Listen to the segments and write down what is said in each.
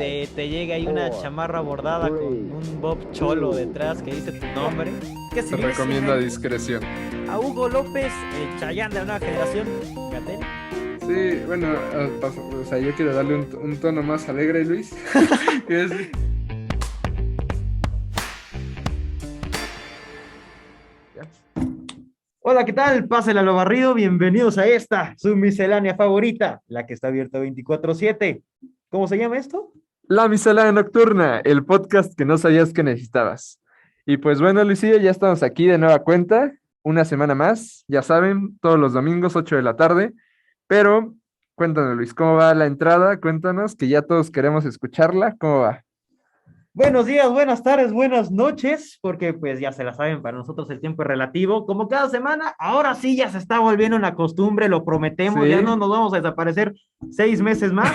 te llegue ahí una chamarra bordada con un bob cholo detrás que dice tu nombre. Que Se si bien es recomienda 100 años, discreción. a Hugo López, el Chayanne de la nueva generación, Gatell. Sí, bueno, o sea, yo quiero darle un tono más alegre, Luis. Que es- Hola, ¿qué tal? Pásenla a lo barrido. Bienvenidos a esta, su miscelánea favorita, la que está abierta 24/7. ¿Cómo se llama esto? La miscelánea nocturna, el podcast que no sabías que necesitabas. Y pues bueno, Luisillo, ya estamos aquí de nueva cuenta, una semana más, ya saben, todos los domingos, 8 de la tarde. Pero cuéntanos, Luis, ¿cómo va la entrada? Cuéntanos, que ya todos queremos escucharla. ¿Cómo va? Buenos días, buenas tardes, buenas noches, porque pues ya se la saben, para nosotros el tiempo es relativo. Como cada semana, ahora sí ya se está volviendo una costumbre, lo prometemos, ya no Sí. nos vamos a desaparecer 6 meses más.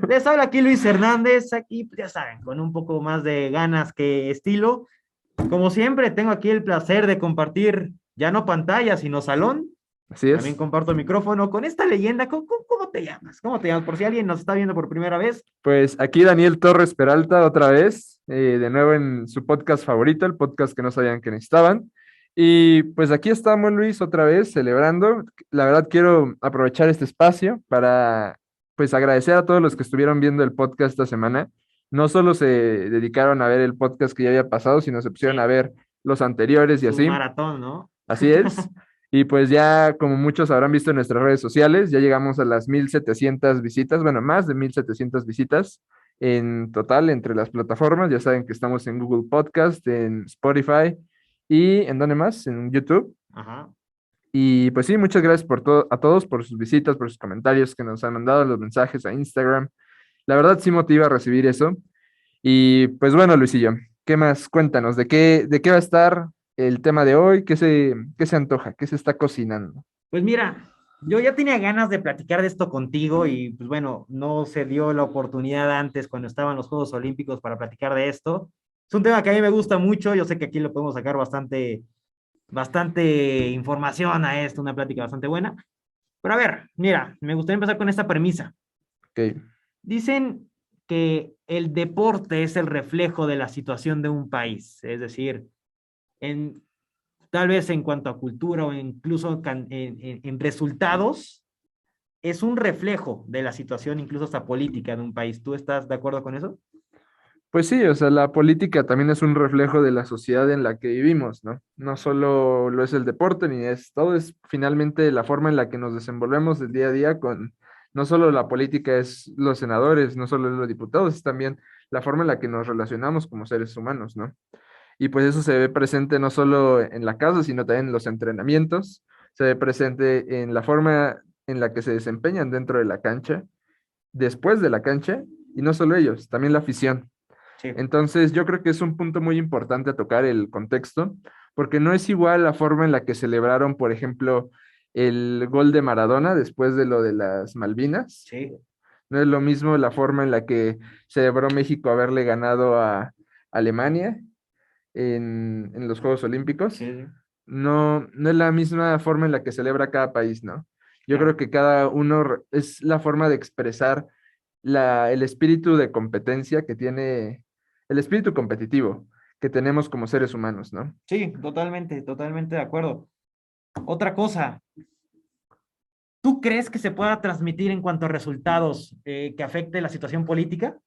Les habla aquí Luis Hernández, aquí pues, ya saben, con un poco más de ganas que estilo. Como siempre, tengo aquí el placer de compartir ya no pantalla, sino salón. Así También es. comparto el micrófono con esta leyenda. ¿Cómo te llamas? ¿Cómo te llamas? Por si alguien nos está viendo por primera vez. Pues aquí Daniel Torres Peralta otra vez, de nuevo en su podcast favorito, el podcast que no sabían que necesitaban. Y pues aquí estamos, Luis, otra vez celebrando. La verdad quiero aprovechar este espacio para pues agradecer a todos los que estuvieron viendo el podcast esta semana. No solo se dedicaron a ver el podcast que ya había pasado, sino se pusieron a Sí, ver los anteriores y su así. maratón, ¿no? Así es. Y pues ya, como muchos habrán visto en nuestras redes sociales, ya llegamos a las 1,700 visitas, bueno, más de 1,700 visitas en total entre las plataformas. Ya saben que estamos en Google Podcast, en Spotify y ¿en dónde más? En YouTube. Ajá. Y pues sí, muchas gracias a todos por sus visitas, por sus comentarios que nos han mandado, los mensajes a Instagram. La verdad sí motiva a recibir eso. Y pues bueno, Luisillo, ¿qué más? Cuéntanos, ¿de qué va a estar el tema de hoy? ¿Qué se antoja? ¿Qué se está cocinando? Pues mira, yo ya tenía ganas de platicar de esto contigo y pues bueno, no se dio la oportunidad antes cuando estaban los Juegos Olímpicos para platicar de esto. Es un tema que a mí me gusta mucho, yo sé que aquí le podemos sacar bastante información a esto, una plática bastante buena. Pero a ver, mira, me gustaría empezar con esta premisa. Ok, Dicen que el deporte es el reflejo de la situación de un país, es decir, en, tal vez en cuanto a cultura o incluso en resultados, es un reflejo de la situación, incluso hasta política de un país. ¿Tú estás de acuerdo con eso? pues sí, o sea, la política también es un reflejo de la sociedad en la que vivimos, ¿no? No solo lo es el deporte, ni es todo, es finalmente la forma en la que nos desenvolvemos el día a día con, no solo la política es los senadores, no solo es los diputados, es también la forma en la que nos relacionamos como seres humanos, ¿no? Y pues eso se ve presente no solo en la casa, sino también en los entrenamientos, se ve presente en la forma en la que se desempeñan dentro de la cancha, después de la cancha, y no solo ellos, también la afición. Sí. Entonces, yo creo que es un punto muy importante a tocar el contexto, porque no es igual la forma en la que celebraron, por ejemplo, el gol de Maradona después de lo de las Malvinas. Sí, No es lo mismo la forma en la que celebró México haberle ganado a Alemania en los Juegos Olímpicos. sí, sí, No, no es la misma forma en la que celebra cada país, ¿no? Yo creo claro. que cada uno es la forma de expresar el espíritu de competencia que tiene, el espíritu competitivo que tenemos como seres humanos, ¿no? Sí, totalmente, totalmente de acuerdo. Otra cosa, ¿tú crees que se pueda transmitir en cuanto a resultados que afecte la situación política?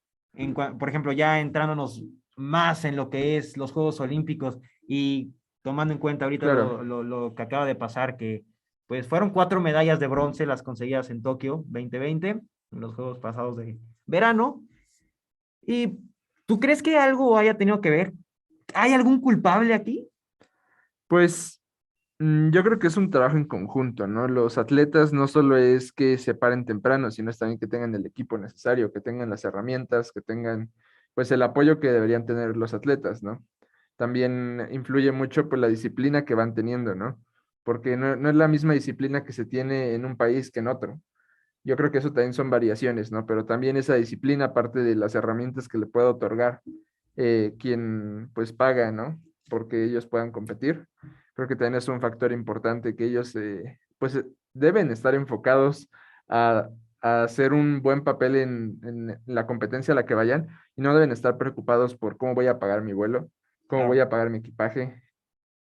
Por ejemplo, ya entrándonos más en lo que es los Juegos Olímpicos y tomando en cuenta ahorita Claro. lo que acaba de pasar, que pues fueron 4 medallas de bronce las conseguidas en Tokio 2020, en los Juegos pasados de verano. ¿Y tú crees que algo haya tenido que ver? ¿Hay algún culpable aquí? Pues yo creo que es un trabajo en conjunto, ¿no? Los atletas no solo es que se paren temprano, sino es también que tengan el equipo necesario, que tengan las herramientas, que tengan pues el apoyo que deberían tener los atletas, ¿no? También influye mucho pues la disciplina que van teniendo, ¿no? Porque no es la misma disciplina que se tiene en un país que en otro. Yo creo que eso también son variaciones, ¿no? Pero también esa disciplina, aparte de las herramientas que le puede otorgar quien pues paga, ¿no? Porque ellos puedan competir. Creo que también es un factor importante que ellos pues deben estar enfocados a a hacer un buen papel en la competencia a la que vayan y no deben estar preocupados por cómo voy a pagar mi vuelo, cómo voy Claro. a pagar mi equipaje,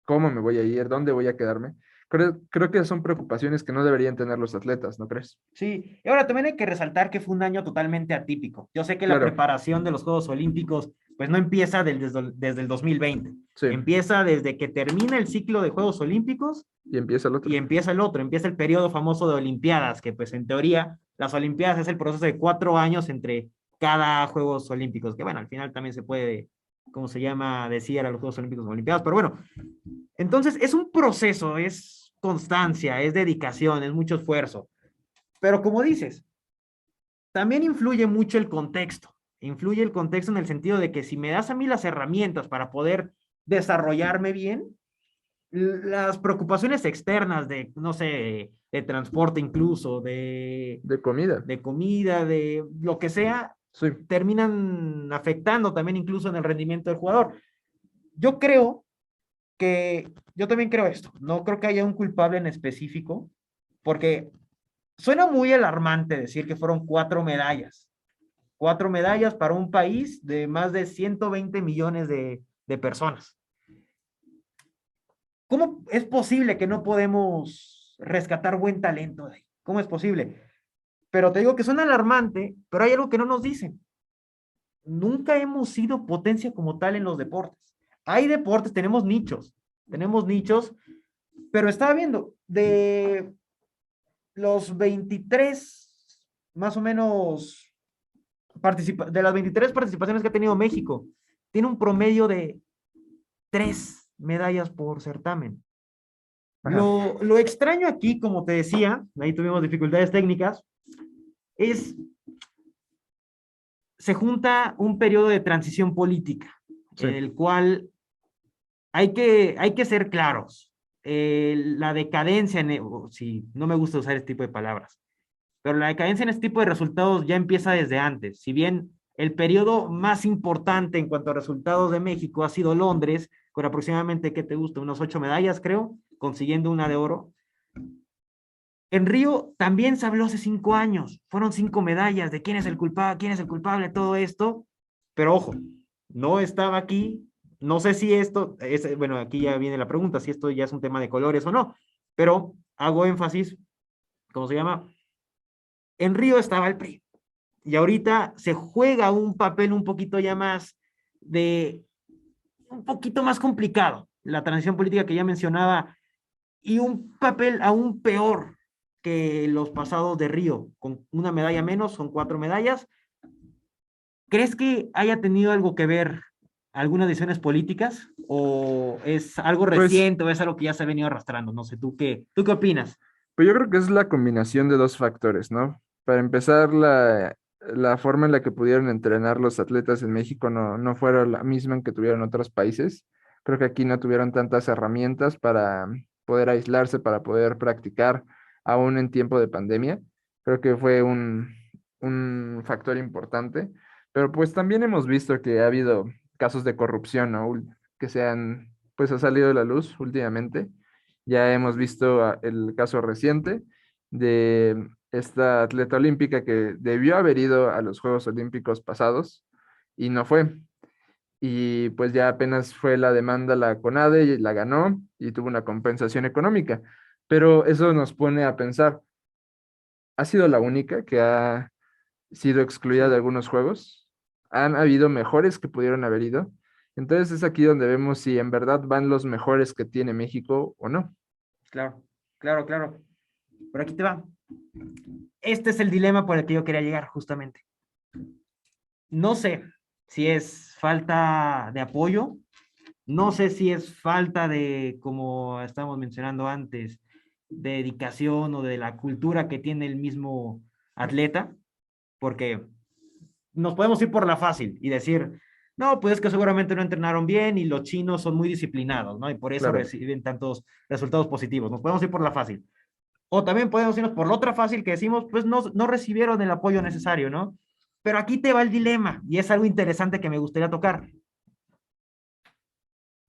cómo me voy a ir, dónde voy a quedarme. Creo que son preocupaciones que no deberían tener los atletas, ¿no crees? Sí, y ahora también hay que resaltar que fue un año totalmente atípico. Yo sé que la Claro, preparación de los Juegos Olímpicos, pues no empieza desde el 2020, sí, empieza desde que termina el ciclo de Juegos Olímpicos y empieza el y otro. empieza el otro, empieza el periodo famoso de Olimpiadas, que pues en teoría las Olimpiadas es el proceso de 4 años entre cada Juegos Olímpicos, que bueno, al final también se puede, ¿cómo se llama? Decir a los Juegos Olímpicos o Olimpiadas, pero bueno, entonces es un proceso, es constancia, es dedicación, es mucho esfuerzo, pero como dices, también influye el contexto en el sentido de que si me das a mí las herramientas para poder desarrollarme bien, las preocupaciones externas de, no sé, de transporte incluso, De comida, de comida, de lo que sea, sí. terminan afectando también incluso en el rendimiento del jugador. Yo creo yo también creo esto, no creo que haya un culpable en específico, porque suena muy alarmante decir que fueron 4 medallas para un país de más de 120 millones de personas. ¿Cómo es posible que no podemos rescatar buen talento de ahí? ¿Cómo es posible? Pero te digo que suena alarmante, pero hay algo que no nos dicen. Nunca hemos sido potencia como tal en los deportes. Hay deportes, tenemos nichos, pero estaba viendo, de los 23, más o menos, de las 23 participaciones que ha tenido México, tiene un promedio de 3 medallas por certamen. Ajá. Lo extraño aquí, como te decía, ahí tuvimos dificultades técnicas, es, se junta un periodo de transición política, Sí, en el cual hay que ser claros. La decadencia, si no me gusta usar este tipo de palabras, pero la decadencia en este tipo de resultados ya empieza desde antes. Si bien el periodo más importante en cuanto a resultados de México ha sido Londres, con aproximadamente, ¿qué te gusta? Unos 8 medallas, creo, consiguiendo una de oro. En Río también se habló hace 5 años, fueron 5 medallas de quién es el culpable, todo esto, pero ojo, no estaba aquí, no sé si esto, bueno, aquí ya viene la pregunta, si esto ya es un tema de colores o no, pero hago énfasis, ¿cómo se llama? En Río estaba el PRI, y ahorita se juega un papel un poquito ya más de, un poquito más complicado, la transición política que ya mencionaba, y un papel aún peor que los pasados de Río, con una medalla menos, son 4 medallas. ¿Crees que haya tenido algo que ver algunas decisiones políticas o es algo pues, reciente o es algo que ya se ha venido arrastrando? No sé, ¿tú qué opinas? pues yo creo que es la combinación de dos factores, ¿no? Para empezar, la forma en la que pudieron entrenar los atletas en México no fuera la misma en que tuvieron otros países. Creo que aquí no tuvieron tantas herramientas para poder aislarse, para poder practicar, aún en tiempo de pandemia. Creo que fue un factor importante. Pero pues también hemos visto que ha habido casos de corrupción, ¿no? Que pues ha salido a la luz últimamente. Ya hemos visto el caso reciente de esta atleta olímpica que debió haber ido a los Juegos Olímpicos pasados y no fue. Y pues ya apenas fue la demanda la CONADE y la ganó y tuvo una compensación económica. Pero eso nos pone a pensar, ¿ha sido la única que ha sido excluida de Sí, algunos juegos? ¿Han habido mejores que pudieron haber ido? Entonces es aquí donde vemos si en verdad van los mejores que tiene México o no. claro, claro, claro. Pero aquí te va. Este es el dilema por el que yo quería llegar, justamente. No sé si es falta de apoyo, no sé si es falta de, como estábamos mencionando antes, de dedicación o de la cultura que tiene el mismo atleta, porque nos podemos ir por la fácil y decir, no, pues es que seguramente no entrenaron bien y los chinos son muy disciplinados, ¿no? Y por eso Claro, reciben tantos resultados positivos. Nos podemos ir por la fácil. O también podemos irnos por la otra fácil que decimos, pues no recibieron el apoyo necesario, ¿no? Pero aquí te va el dilema y es algo interesante que me gustaría tocar.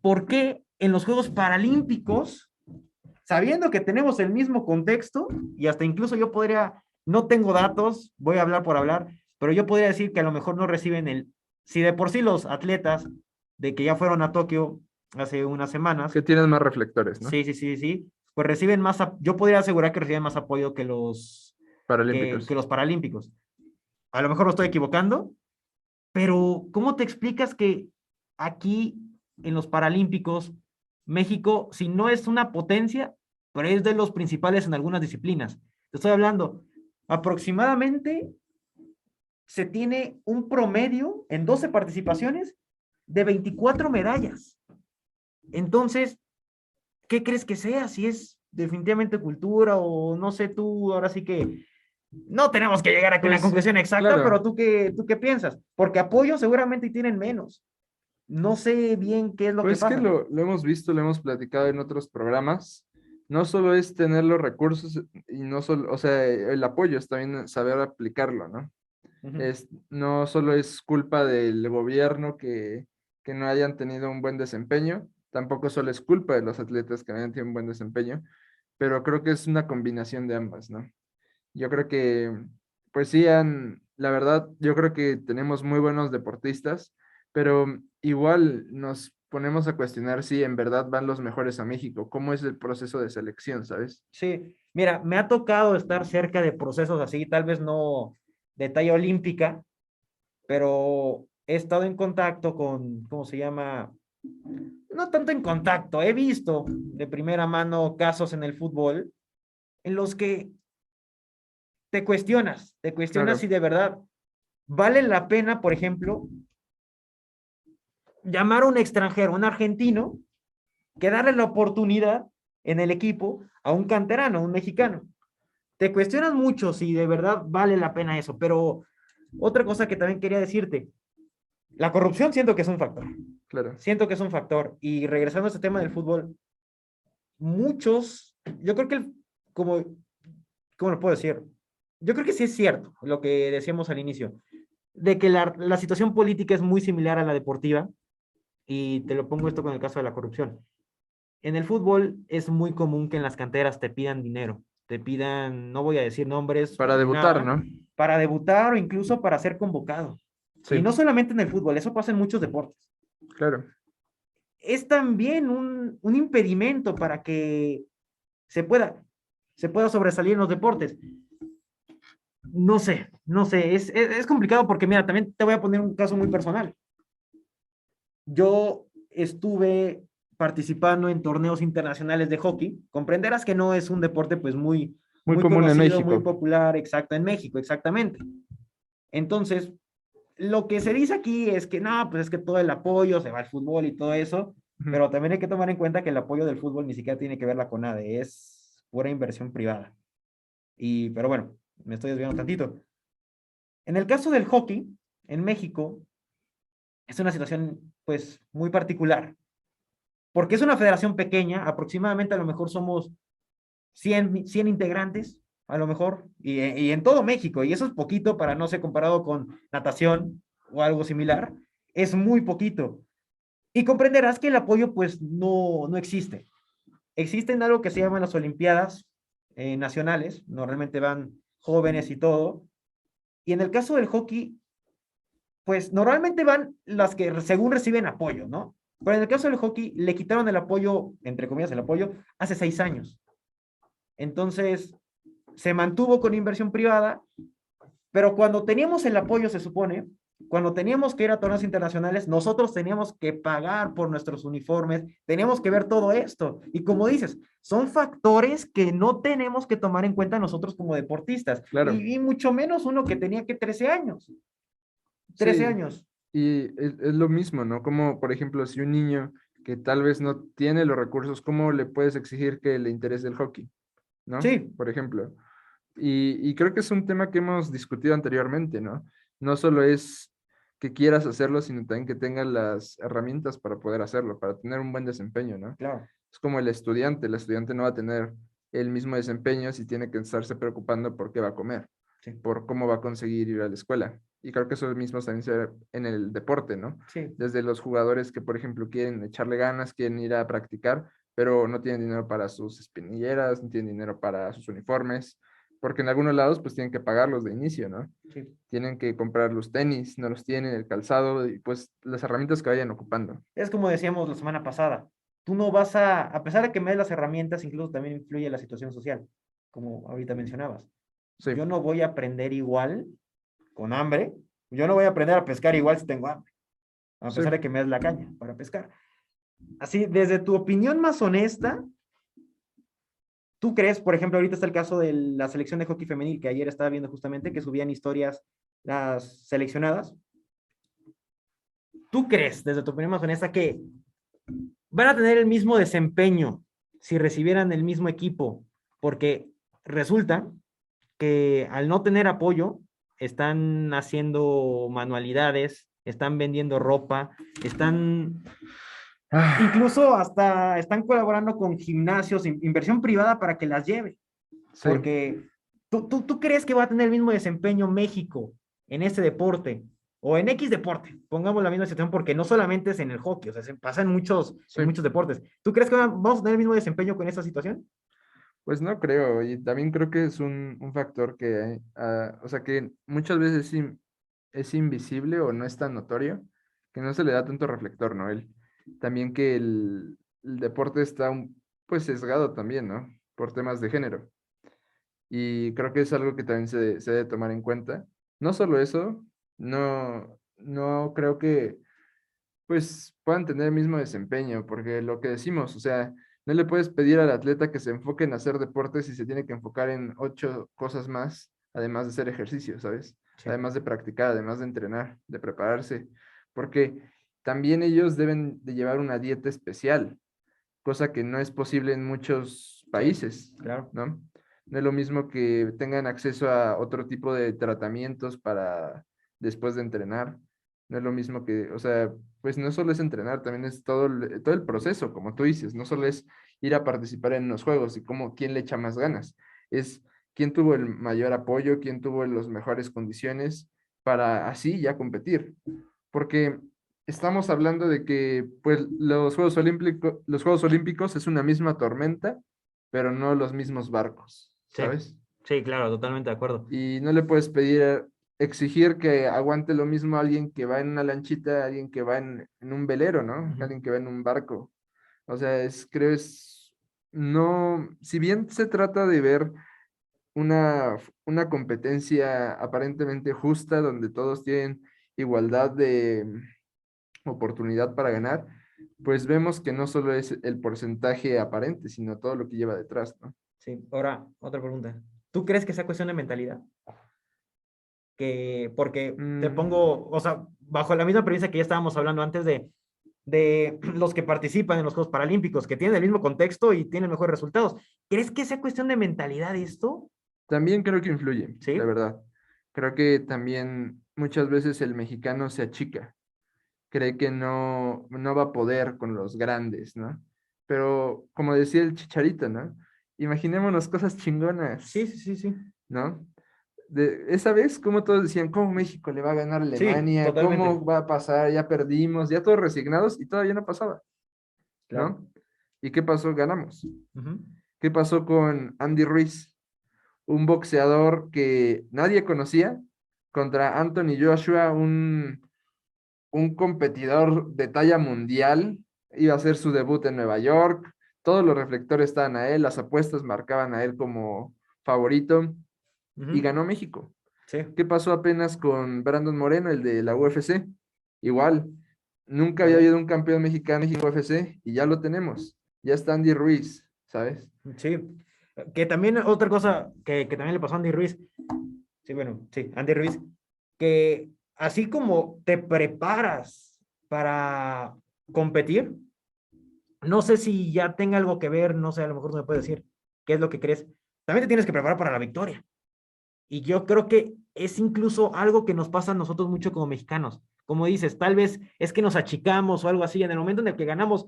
¿Por qué en los Juegos Paralímpicos, sabiendo que tenemos el mismo contexto, y hasta incluso yo podría no tengo datos, voy a hablar por hablar, pero yo podría decir que a lo mejor no reciben si de por sí los atletas de que ya fueron a Tokio hace unas semanas, Que tienen más reflectores, ¿no? sí, sí, sí, sí, pues reciben más, yo podría asegurar que reciben más apoyo que Paralímpicos. los paralímpicos. A lo mejor lo estoy equivocando, pero ¿cómo te explicas que aquí en los Paralímpicos, México, si no es una potencia, pero es de los principales en algunas disciplinas? Te estoy hablando, aproximadamente se tiene un promedio en 12 participaciones de 24 medallas. Entonces, ¿qué crees que sea? Si es definitivamente cultura o no sé tú, ahora sí que no tenemos que llegar a una Pues, conclusión exacta, pero claro, ¿tú qué piensas? Porque apoyo seguramente tienen menos. No sé bien qué es lo que pues que pasa. lo hemos visto, lo hemos platicado en otros programas. No solo es tener los recursos y no solo, o sea, el apoyo es también saber aplicarlo, ¿no? Ujú. No solo es culpa del gobierno que no hayan tenido un buen desempeño, tampoco solo es culpa de los atletas que no hayan tenido un buen desempeño, pero creo que es una combinación de ambas, ¿no? Yo creo que, pues sí, la verdad, yo creo que tenemos muy buenos deportistas, pero igual nos ponemos a cuestionar si en verdad van los mejores a México, cómo es el proceso de selección, ¿sabes? Sí, mira, me ha tocado estar cerca de procesos así, tal vez no de talla olímpica, pero he estado en contacto con, ¿cómo se llama? No tanto en contacto, he visto de primera mano casos en el fútbol en los que te cuestionas si Claro, de verdad vale la pena, por ejemplo, llamar a un extranjero, un argentino, que darle la oportunidad en el equipo a un canterano, un mexicano. Te cuestionas mucho si de verdad vale la pena eso, pero otra cosa que también quería decirte, la corrupción siento que es un factor. claro. Siento que es un factor. Y regresando a este tema del fútbol, muchos, yo creo que, como, ¿cómo lo puedo decir? Yo creo que sí es cierto lo que decíamos al inicio, de que la situación política es muy similar a la deportiva, y te lo pongo esto con el caso de la corrupción. En el fútbol es muy común que en las canteras te pidan dinero, te pidan, no voy a decir nombres Para ni debutar, nada, ¿no? para debutar o incluso para ser convocado. Y Sí, no solamente en el fútbol, eso pasa en muchos deportes. claro. Es también un impedimento para que se pueda, se pueda sobresalir en los deportes. No sé, es complicado porque mira, también te voy a poner un caso muy personal. Yo estuve participando en torneos internacionales de hockey. Comprenderás que no es un deporte pues muy, Muy muy común en conocido, muy México. popular, exacto, en México, exactamente. Entonces, lo que se dice aquí es que no, pues es que todo el apoyo se va al fútbol y todo eso, Ujú. pero también hay que tomar en cuenta que el apoyo del fútbol ni siquiera tiene que ver la CONADE, es pura inversión privada. Pero bueno, me estoy desviando tantito. En el caso del hockey, en México, es una situación pues muy particular, porque es una federación pequeña, aproximadamente a lo mejor somos 100 integrantes, a lo mejor, y en todo México, y eso es poquito para no ser comparado con natación o algo similar, es muy poquito. Y comprenderás que el apoyo pues no existe. Existen algo que se llaman las Olimpiadas nacionales, normalmente van jóvenes y todo, y en el caso del hockey, pues normalmente van las que según reciben apoyo, ¿no? Pero en el caso del hockey, le quitaron el apoyo, entre comillas, el apoyo, hace 6 años. Entonces, se mantuvo con inversión privada, pero cuando teníamos el apoyo, se supone, cuando teníamos que ir a torneos internacionales, nosotros teníamos que pagar por nuestros uniformes, teníamos que ver todo esto. Y como dices, son factores que no tenemos que tomar en cuenta nosotros como deportistas, Claro. y mucho menos uno que tenía que 13 años. 13 Sí, años. y es lo mismo, ¿no? Como, por ejemplo, si un niño que tal vez no tiene los recursos, ¿cómo le puedes exigir que le interese el hockey? ¿No? Sí, Por ejemplo. Y creo que es un tema que hemos discutido anteriormente, ¿no? No solo es que quieras hacerlo, sino también que tengas las herramientas para poder hacerlo, para tener un buen desempeño, ¿no? claro. Es como el estudiante no va a tener el mismo desempeño si tiene que estarse preocupando por qué va a comer, Sí, por cómo va a conseguir ir a la escuela. Y creo que eso mismo también se ve en el deporte, ¿no? sí, Desde los jugadores que, por ejemplo, quieren echarle ganas, quieren ir a practicar, pero no tienen dinero para sus espinilleras, no tienen dinero para sus uniformes, porque en algunos lados pues tienen que pagarlos de inicio, ¿no? Sí. Tienen que comprar los tenis, no los tienen, el calzado y pues las herramientas que vayan ocupando. Es como decíamos la semana pasada, tú no vas a pesar de que me des las herramientas, incluso también influye la situación social, como ahorita mencionabas. Sí, Yo no voy a aprender igual con hambre, yo no voy a aprender a pescar igual si tengo hambre, a sí. pesar de que me des la caña para pescar. Así, desde tu opinión más honesta, ¿tú crees, por ejemplo, ahorita está el caso de la selección de hockey femenil, que ayer estaba viendo justamente, que subían historias las seleccionadas? ¿Tú crees, desde tu opinión más honesta, que van a tener el mismo desempeño si recibieran el mismo equipo? Porque resulta que al no tener apoyo, están haciendo manualidades, están vendiendo ropa, están Ah, incluso hasta están colaborando con gimnasios, inversión privada para que las lleve. sí, Porque ¿tú crees que va a tener el mismo desempeño México en este deporte o en X deporte? Pongamos la misma situación porque no solamente es en el hockey, o sea, se pasa sí. en muchos deportes. ¿Tú crees que vamos a tener el mismo desempeño con esta situación? Pues no creo, y también creo que es un factor que, o sea, que muchas veces es invisible o no es tan notorio, que no se le da tanto reflector, ¿no? También que el deporte está pues sesgado también, ¿no? Por temas de género. Y creo que es algo que también se debe tomar en cuenta. No solo eso, no creo que pues puedan tener el mismo desempeño, porque lo que decimos, o sea, no le puedes pedir al atleta que se enfoque en hacer deportes y se tiene que enfocar en 8 cosas más, además de hacer ejercicio, ¿sabes? Sí. Además de practicar, además de entrenar, de prepararse, porque también ellos deben de llevar una dieta especial, cosa que no es posible en muchos Sí, países, claro. ¿no? No es lo mismo que tengan acceso a otro tipo de tratamientos para después de entrenar. No es lo mismo que, o sea, pues no solo es entrenar, también es todo el proceso, como tú dices, no solo es ir a participar en los juegos y cómo, quién le echa más ganas, es quién tuvo el mayor apoyo, quién tuvo las mejores condiciones para así ya competir. Porque estamos hablando de que pues los Juegos Olímpicos es una misma tormenta, pero no los mismos barcos, Sí, ¿sabes? sí, claro, totalmente de acuerdo. Y no le puedes pedir, exigir que aguante lo mismo a alguien que va en una lanchita, a alguien que va en un velero, ¿no? Ujú. Alguien que va en un barco. O sea, creo no, si bien se trata de ver una competencia aparentemente justa, donde todos tienen igualdad de oportunidad para ganar, pues vemos que no solo es el porcentaje aparente, sino todo lo que lleva detrás, ¿no? Sí, ahora, otra pregunta. ¿Tú crees que sea cuestión de mentalidad? Porque te Mm, pongo, o sea, bajo la misma premisa que ya estábamos hablando antes de los que participan en los Juegos Paralímpicos, que tienen el mismo contexto y tienen mejores resultados. ¿Crees que sea cuestión de mentalidad esto? también creo que influye, la Sí, verdad. Creo que también muchas veces el mexicano se achica, cree que no va a poder con los grandes, ¿no? Pero como decía el Chicharito, ¿no? Imaginémonos cosas sí, chingonas, sí, sí, sí. ¿no? Esa vez, como todos decían, ¿cómo México le va a ganar a Sí, Alemania? totalmente. ¿Cómo va a pasar? Ya perdimos, ya todos resignados y todavía no pasaba, Claro. ¿no? ¿Y qué pasó? Ganamos. Ujú. ¿Qué pasó con Andy Ruiz? Un boxeador que nadie conocía contra Anthony Joshua, un competidor de talla mundial. Iba a hacer su debut en Nueva York. Todos los reflectores estaban a él, las apuestas marcaban a él como favorito y Ujú. ganó México. Sí, ¿Qué pasó apenas con Brandon Moreno, el de la UFC? Igual, nunca había también. habido un campeón mexicano en UFC y ya lo tenemos. Ya está Andy Ruiz, ¿sabes? Sí. Que también otra cosa que también le pasó a Andy Ruiz. Sí, bueno, sí, Andy Ruiz, que así como te preparas para competir, no sé si ya tenga algo que ver, no sé, a lo mejor tú me puedes decir qué es lo que crees. También te tienes que preparar para la victoria. Y yo creo que es incluso algo que nos pasa a nosotros mucho como mexicanos. Como dices, tal vez es que nos achicamos o algo así. En el momento en el que ganamos,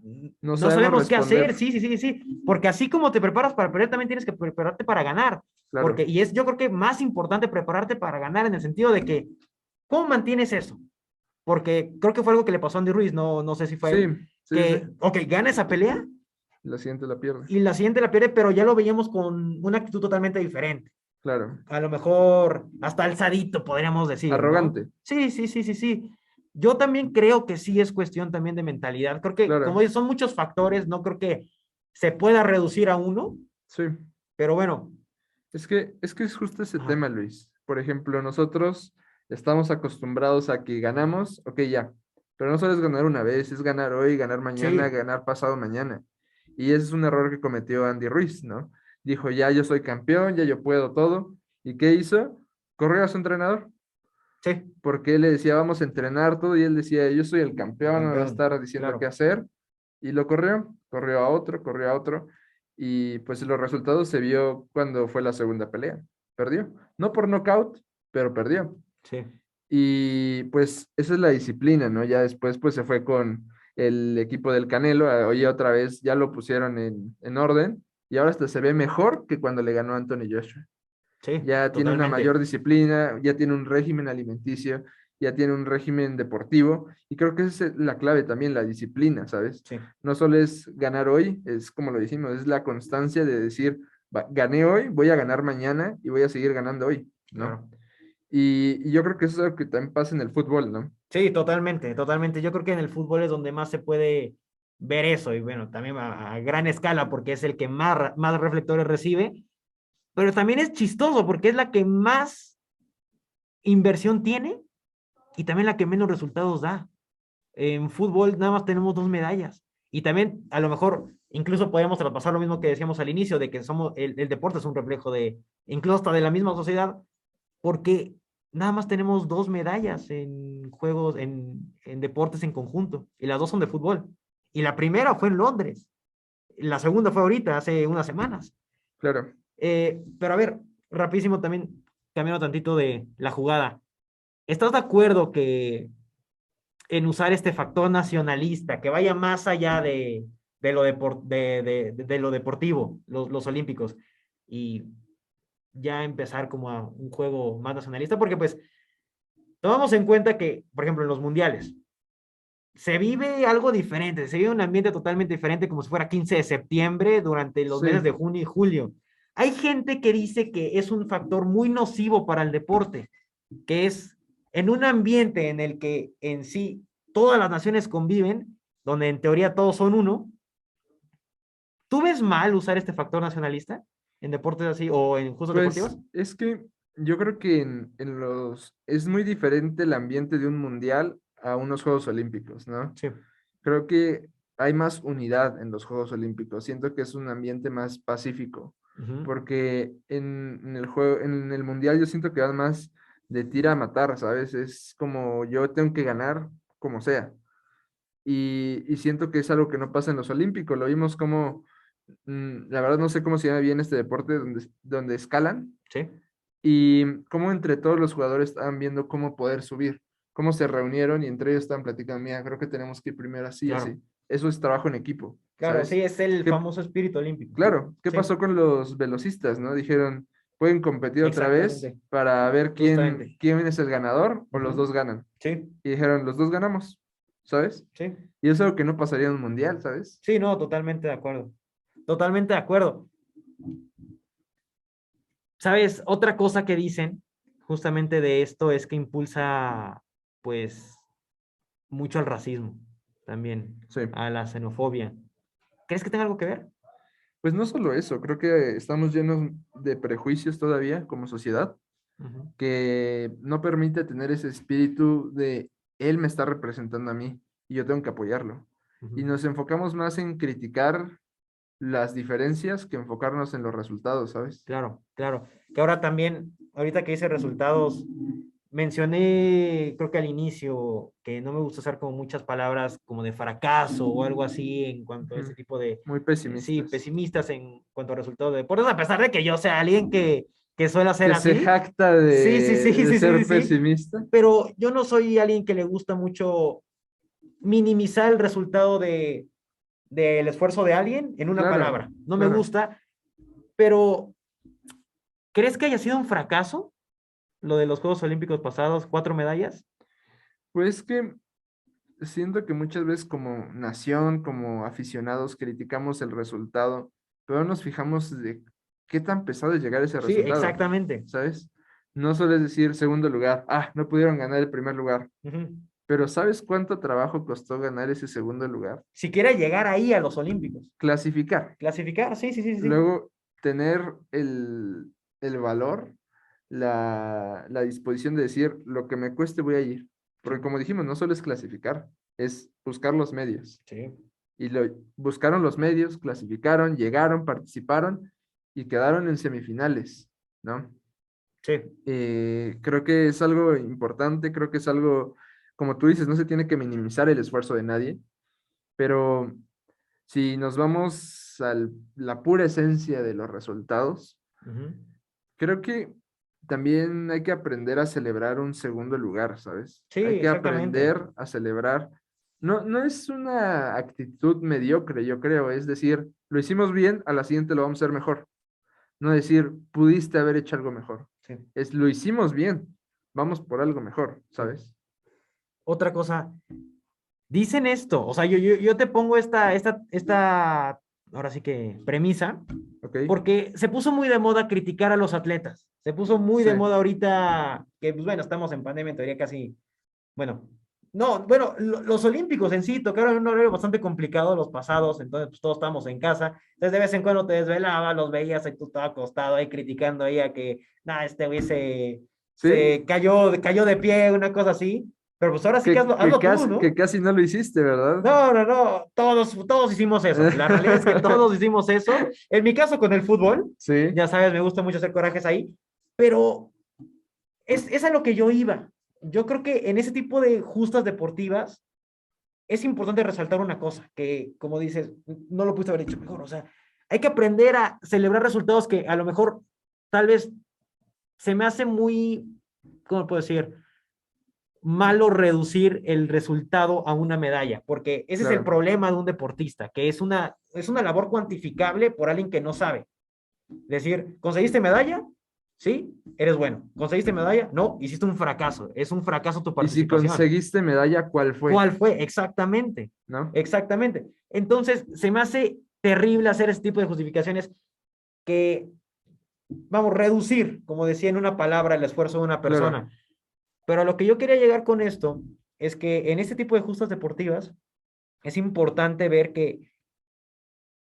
No no sabemos sabemos qué hacer. responder, Sí, sí, sí, sí. Porque así como te preparas para perder, también tienes que prepararte para ganar. Porque, claro. y es yo creo que más importante prepararte para ganar en el sentido de que, ¿cómo mantienes eso? Porque creo que fue algo que le pasó a Andy Ruiz, no, no sé si fue a Sí, él, sí, sí, que, sí. ok, gana esa pelea, La siguiente la pierde. y la siguiente la pierde, pero ya lo veíamos con una actitud totalmente diferente. Claro. A lo mejor hasta alzadito, podríamos decir, ¿no? Arrogante. Sí, sí, sí, sí, sí. Yo también creo que sí es cuestión también de mentalidad. Creo que, como Claro. dices, son muchos factores, no creo que se pueda reducir a uno, Sí. pero bueno. Es que es justo ese Ajá. tema, Luis. Por ejemplo, nosotros estamos acostumbrados a que ganamos, ok, ya, pero no solo es ganar una vez, es ganar hoy, ganar mañana, Sí, ganar pasado mañana. Y ese es un error que cometió Andy Ruiz, ¿no? Dijo, ya yo soy campeón, ya yo puedo todo. ¿Y qué hizo? Corrió a su entrenador, sí, porque él le decía, vamos a entrenar todo, y él decía, yo soy el el campeón, no me va a campeón, estar diciendo qué claro. hacer. Y lo corrió a otro, y pues los resultados se vio cuando fue la segunda pelea. Perdió, no por nocaut, pero perdió. Sí, Y pues esa es la disciplina, ¿no? Ya después pues se fue con el equipo del Canelo, oye, otra vez ya lo pusieron en orden, y ahora hasta se ve mejor que cuando le ganó a Anthony Joshua. sí, Ya tiene una totalmente. mayor disciplina, ya tiene un régimen alimenticio, ya tiene un régimen deportivo, y creo que esa es la clave también, la disciplina, ¿sabes? Sí, No solo es ganar hoy, es como lo dijimos, es la constancia de decir, gané hoy, voy a ganar mañana y voy a seguir ganando hoy, ¿no? claro. Y yo creo que eso es lo que también pasa en el fútbol, ¿no? Sí, totalmente, totalmente. Yo creo que en el fútbol es donde más se puede ver eso y bueno, también a gran escala porque es el que más reflectores recibe, pero también es chistoso porque es la que más inversión tiene y también la que menos resultados da. En fútbol nada más tenemos 2 medallas y también a lo mejor incluso podemos traspasar lo mismo que decíamos al inicio de que somos el deporte es un reflejo de incluso hasta de la misma sociedad porque nada más tenemos 2 medallas en juegos, en deportes en conjunto, y las dos son de fútbol. Y la primera fue en Londres, la segunda fue ahorita, hace unas semanas. Claro, Pero a ver, rapidísimo también, cambiando tantito de la jugada. ¿Estás de acuerdo que en usar este factor nacionalista, que vaya más allá de lo deportivo, los olímpicos, y ya empezar como a un juego más nacionalista? Porque pues tomamos en cuenta que, por ejemplo, en los mundiales, se vive algo diferente, se vive un ambiente totalmente diferente, como si fuera 15 de septiembre durante los sí, meses de junio y julio. Hay gente que dice que es un factor muy nocivo para el deporte, que es en un ambiente en el que en sí todas las naciones conviven, donde en teoría todos son uno. ¿Tú ves mal usar este factor nacionalista en deportes así o en justos pues deportivos? es que yo creo que es muy diferente el ambiente de un mundial a unos Juegos Olímpicos, ¿no? Sí. Creo que hay más unidad en los Juegos Olímpicos. Siento que es un ambiente más pacífico, Ujú. porque en el juego, en el Mundial yo siento que va más de tira a matar, ¿sabes? Es como yo tengo que ganar como sea. Y siento que es algo que no pasa en los Olímpicos. Lo vimos como, la verdad no sé cómo se llama bien este deporte donde escalan Sí, y cómo entre todos los jugadores estaban viendo cómo poder subir, cómo se reunieron y entre ellos estaban platicando, mira, creo que tenemos que ir primero así, claro. así. Eso es trabajo en equipo, Claro, ¿sabes? sí, es el ¿Qué, famoso espíritu olímpico. claro, ¿qué Sí, pasó con los velocistas, no? Dijeron, pueden competir otra vez exactamente, para ver quién, justamente. quién es el ganador o los Ujú. dos ganan. Sí, Y dijeron, los dos ganamos, ¿sabes? sí, Y es algo que no pasaría en un mundial, ¿sabes? sí, no, totalmente de acuerdo. Totalmente de acuerdo. ¿Sabes? Otra cosa que dicen justamente de esto es que impulsa, pues, mucho al racismo también, Sí. a la xenofobia. ¿Crees que tenga algo que ver? Pues no solo eso, creo que estamos llenos de prejuicios todavía como sociedad Ujú, que no permite tener ese espíritu de él me está representando a mí y yo tengo que apoyarlo. Y ujú. nos enfocamos más en criticar las diferencias que enfocarnos en los resultados, ¿sabes? Claro, claro. Que ahora también, ahorita que hice resultados, mencioné, creo que al inicio, que no me gusta usar como muchas palabras como de fracaso o algo así en cuanto a ese Ujú. tipo de, Muy sí, pesimistas. pesimistas en cuanto a resultados de deportes, a pesar de que yo sea alguien que suele ser Que se así. jacta Sí, sí, sí, de sí, sí, sí, ser sí. pesimista. Pero yo no soy alguien que le gusta mucho minimizar el resultado del esfuerzo de alguien en una Claro, palabra. No me claro. gusta, pero ¿crees que haya sido un fracaso lo de los Juegos Olímpicos pasados, 4 medallas? Pues que siento que muchas veces como nación, como aficionados, criticamos el resultado, pero no nos fijamos de qué tan pesado es llegar a ese Sí, resultado, exactamente. ¿sabes? No sueles decir segundo lugar, ah, no pudieron ganar el primer lugar, Ujú. pero ¿sabes cuánto trabajo costó ganar ese segundo lugar? Siquiera llegar ahí a los Olímpicos. Clasificar. Clasificar, sí, sí, sí, sí. Luego, tener el valor, la disposición de decir, lo que me cueste voy a ir. Porque Sí, como dijimos, no solo es clasificar, es buscar los medios. sí. Y buscaron los medios, clasificaron, llegaron, participaron y quedaron en semifinales, ¿no? Sí. Creo que es algo importante, creo que es algo, como tú dices, no se tiene que minimizar el esfuerzo de nadie, pero si nos vamos a la pura esencia de los resultados, Ujú. creo que también hay que aprender a celebrar un segundo lugar, ¿sabes? Sí, Hay que exactamente. aprender a celebrar. No, no es una actitud mediocre, yo creo. Es decir, lo hicimos bien, a la siguiente lo vamos a hacer mejor. No decir, pudiste haber hecho algo mejor. Sí, Es, lo hicimos bien, vamos por algo mejor, sí. ¿sabes? Otra cosa, dicen esto, o sea, yo te pongo ahora sí que premisa, ¿Ok? porque se puso muy de moda criticar a los atletas. Se puso muy Sí, de moda ahorita que, pues bueno, estamos en pandemia, en teoría casi, bueno, no, bueno, los olímpicos en sí tocaron un horario bastante complicado los pasados, entonces pues todos estábamos en casa, entonces de vez en cuando te desvelabas, los veías ahí tú todo acostado ahí criticando ahí a que, nada, este güey sí, se cayó de pie, una cosa así, pero pues ahora sí que hazlo tú, que ¿no? casi no lo hiciste, ¿verdad? No, no, no, todos hicimos eso. La realidad es que todos hicimos eso. En mi caso con el fútbol, Sí, ya sabes, me gusta mucho hacer corajes ahí, pero es a lo que yo iba. Yo creo que en ese tipo de justas deportivas es importante resaltar una cosa, que como dices, no lo pudiste haber dicho mejor, o sea, hay que aprender a celebrar resultados que a lo mejor tal vez se me hace muy, ¿cómo puedo decir? Malo reducir el resultado a una medalla, porque ese es el claro. problema de un deportista, que es una labor cuantificable por alguien que no sabe. Decir, ¿conseguiste medalla? Sí, eres bueno. ¿Conseguiste medalla? No, hiciste un fracaso. Es un fracaso tu Y si participación. conseguiste medalla, ¿cuál fue? ¿Cuál fue? Exactamente. ¿No? Exactamente. Entonces, se me hace terrible hacer este tipo de justificaciones que, vamos, reducir, como decía en una palabra, el esfuerzo de una Claro, persona. Pero a lo que yo quería llegar con esto es que en este tipo de justas deportivas es importante ver que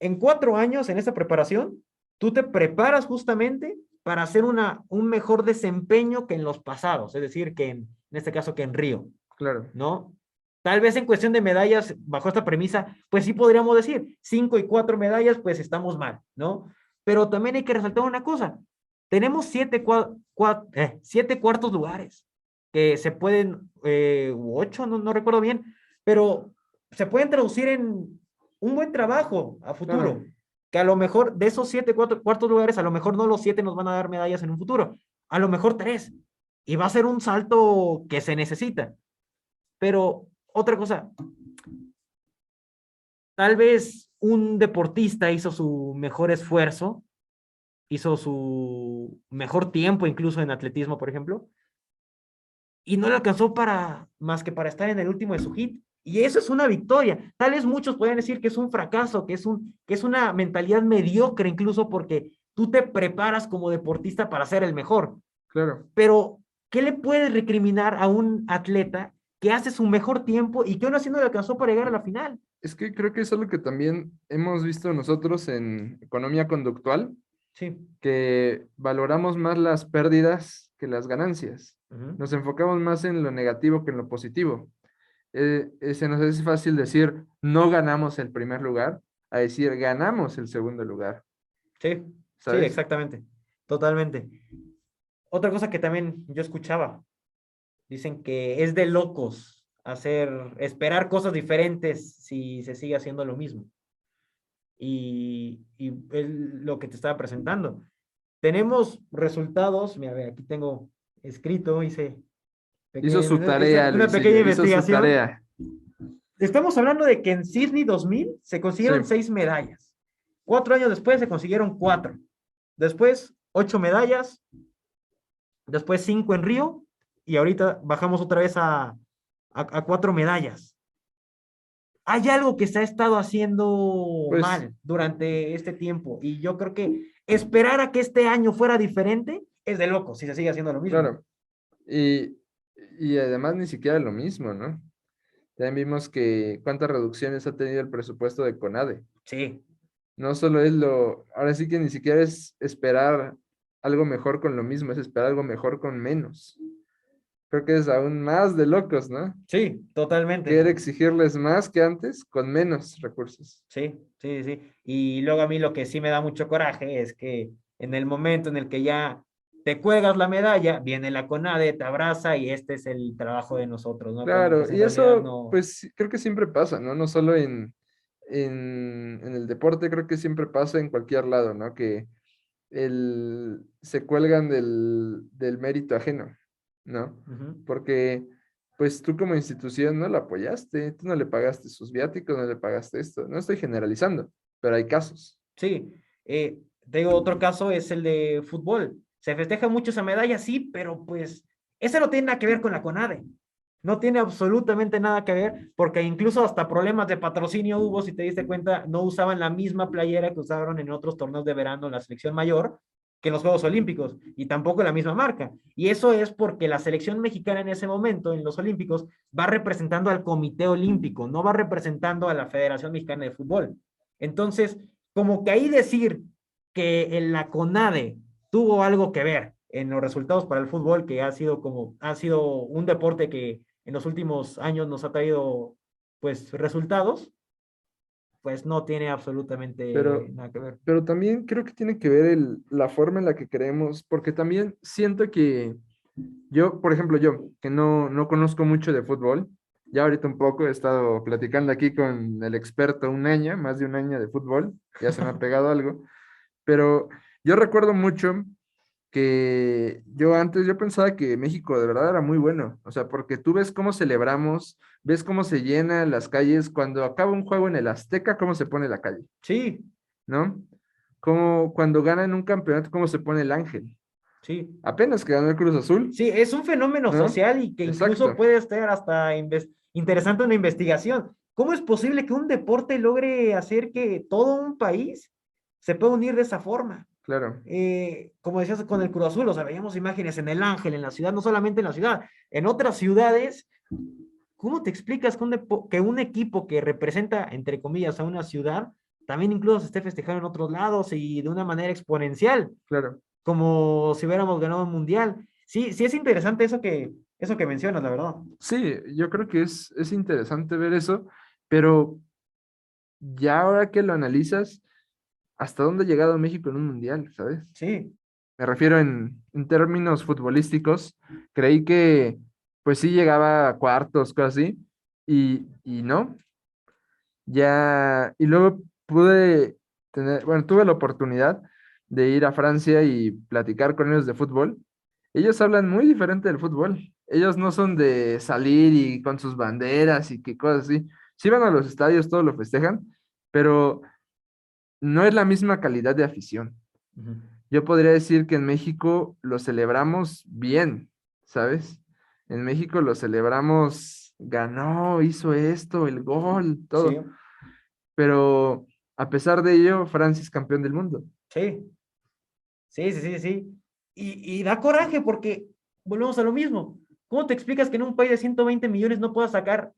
en 4 años en esta preparación, tú te preparas justamente para hacer un mejor desempeño que en los pasados, es decir, que en este caso que en Río, claro. ¿no? Tal vez en cuestión de medallas, bajo esta premisa, pues sí podríamos decir, 5 y 4 medallas, pues estamos mal, ¿no? Pero también hay que resaltar una cosa, tenemos 7 cuartos lugares, que se pueden, u 8, no recuerdo bien, pero se pueden traducir en un buen trabajo a Claro. futuro, que a lo mejor de esos 7 cuartos lugares, a lo mejor no los 7 nos van a dar medallas en un futuro, a lo mejor 3, y va a ser un salto que se necesita. Pero otra cosa, tal vez un deportista hizo su mejor esfuerzo, hizo su mejor tiempo incluso en atletismo, por ejemplo, y no le alcanzó para más que para estar en el último de su hit. Y eso es una victoria. Tal vez muchos pueden decir que es un fracaso, que es una mentalidad mediocre incluso porque tú te preparas como deportista para ser el mejor. Claro. Pero, ¿qué le puedes recriminar a un atleta que hace su mejor tiempo y que aún así no le alcanzó para llegar a la final? Es que creo que es algo que también hemos visto nosotros en economía conductual, Sí. que valoramos más las pérdidas que las ganancias. Ujú. Nos enfocamos más en lo negativo que en lo positivo. Se nos hace fácil decir, no ganamos el primer lugar, a decir, ganamos el segundo lugar, Sí, sí, ¿sabes? exactamente. Totalmente. Otra cosa que también yo escuchaba, dicen que es de locos esperar cosas diferentes si se sigue haciendo lo mismo. Y es lo que te estaba presentando. Tenemos resultados, mira, ve, aquí tengo escrito, Hizo su tarea, una pequeña Luisillo, hizo su investigación. tarea. Estamos hablando de que en Sydney 2000 se Sí, consiguieron 6 medallas. 4 años después se consiguieron 4. Después 8 medallas. Después 5 en Río. Y ahorita bajamos otra vez a 4 medallas. hay algo que se ha estado haciendo Pues mal durante este tiempo y yo creo que esperar a que este año fuera diferente es de loco si se sigue haciendo lo mismo. claro, y, y además ni siquiera lo mismo, ¿no? También vimos que cuántas reducciones ha tenido el presupuesto de CONADE. Sí, No solo es ahora sí que ni siquiera es esperar algo mejor con lo mismo, es esperar algo mejor con menos. Creo que es aún más de locos, ¿no? sí, totalmente. Quiere exigirles más que antes con menos recursos. Sí, sí, sí. Y luego a mí lo que sí me da mucho coraje es que en el momento en el que ya te cuelgas la medalla, viene la CONADE, te abraza y este es el trabajo de nosotros, ¿no? Cuando pues Claro, en y realidad eso no. pues sí, creo que siempre pasa, ¿no? No solo en el deporte, creo que siempre pasa en cualquier lado, ¿no? Que se cuelgan del mérito ajeno, ¿no? Ujú. Porque, pues tú como institución no la apoyaste, tú no le pagaste sus viáticos, no le pagaste esto. No estoy generalizando, pero hay casos. Sí, te digo, otro caso es el de fútbol. Se festeja mucho esa medalla, sí, pero pues ese no tiene nada que ver con la CONADE. No tiene absolutamente nada que ver, porque incluso hasta problemas de patrocinio hubo, si te diste cuenta, no usaban la misma playera que usaron en otros torneos de verano la selección mayor que en los Juegos Olímpicos, y tampoco la misma marca. Y eso es porque la selección mexicana en ese momento, en los Olímpicos, va representando al Comité Olímpico, no va representando a la Federación Mexicana de Fútbol. Entonces, como que ahí decir que en la CONADE tuvo algo que ver en los resultados para el fútbol, que ha sido un deporte que en los últimos años nos ha traído pues resultados, pues no tiene absolutamente Pero, nada que ver. pero también creo que tiene que ver la forma en la que queremos, porque también siento que yo, por ejemplo, yo, que no conozco mucho de fútbol, ya ahorita un poco he estado platicando aquí con el experto un año, más de un año de fútbol, ya se me ha pegado algo, pero yo recuerdo mucho que yo pensaba que México de verdad era muy bueno, o sea, porque tú ves cómo celebramos, ves cómo se llenan las calles, cuando acaba un juego en el Azteca, cómo se pone la calle, Sí, ¿no? Como cuando ganan un campeonato, cómo se pone el ángel. sí. Apenas que ganó el Cruz Azul, Sí, es un fenómeno ¿no? social y que incluso Exacto, puede estar hasta interesante una investigación. ¿Cómo es posible que un deporte logre hacer que todo un país se pueda unir de esa forma? claro. Como decías con el Cruz Azul, o sea, veíamos imágenes en el Ángel, en la ciudad, no solamente en la ciudad, en otras ciudades. ¿Cómo te explicas que que un equipo que representa, entre comillas, a una ciudad, también incluso se esté festejando en otros lados y de una manera exponencial, Claro. como si hubiéramos ganado un mundial? Sí, sí es interesante eso que mencionas, la verdad. Sí, yo creo que es interesante ver eso, pero ya ahora que lo analizas, ¿hasta dónde ha llegado México en un mundial, sabes? Sí, Me refiero en términos futbolísticos, creí que pues sí llegaba a cuartos, cosas así, y no, ya, y luego tuve la oportunidad de ir a Francia y platicar con ellos de fútbol. Ellos hablan muy diferente del fútbol. Ellos no son de salir y con sus banderas y qué cosas así. Sí van a los estadios, todo lo festejan, pero no es la misma calidad de afición. ujú, Yo podría decir que en México lo celebramos bien, ¿sabes? En México lo celebramos, ganó, hizo esto, el gol, sí, todo. Pero a pesar de ello, Francia es campeón del mundo. sí, sí, sí, sí, sí. Y da coraje porque volvemos a lo mismo. ¿Cómo te explicas que en un país de 120 millones no puedas sacar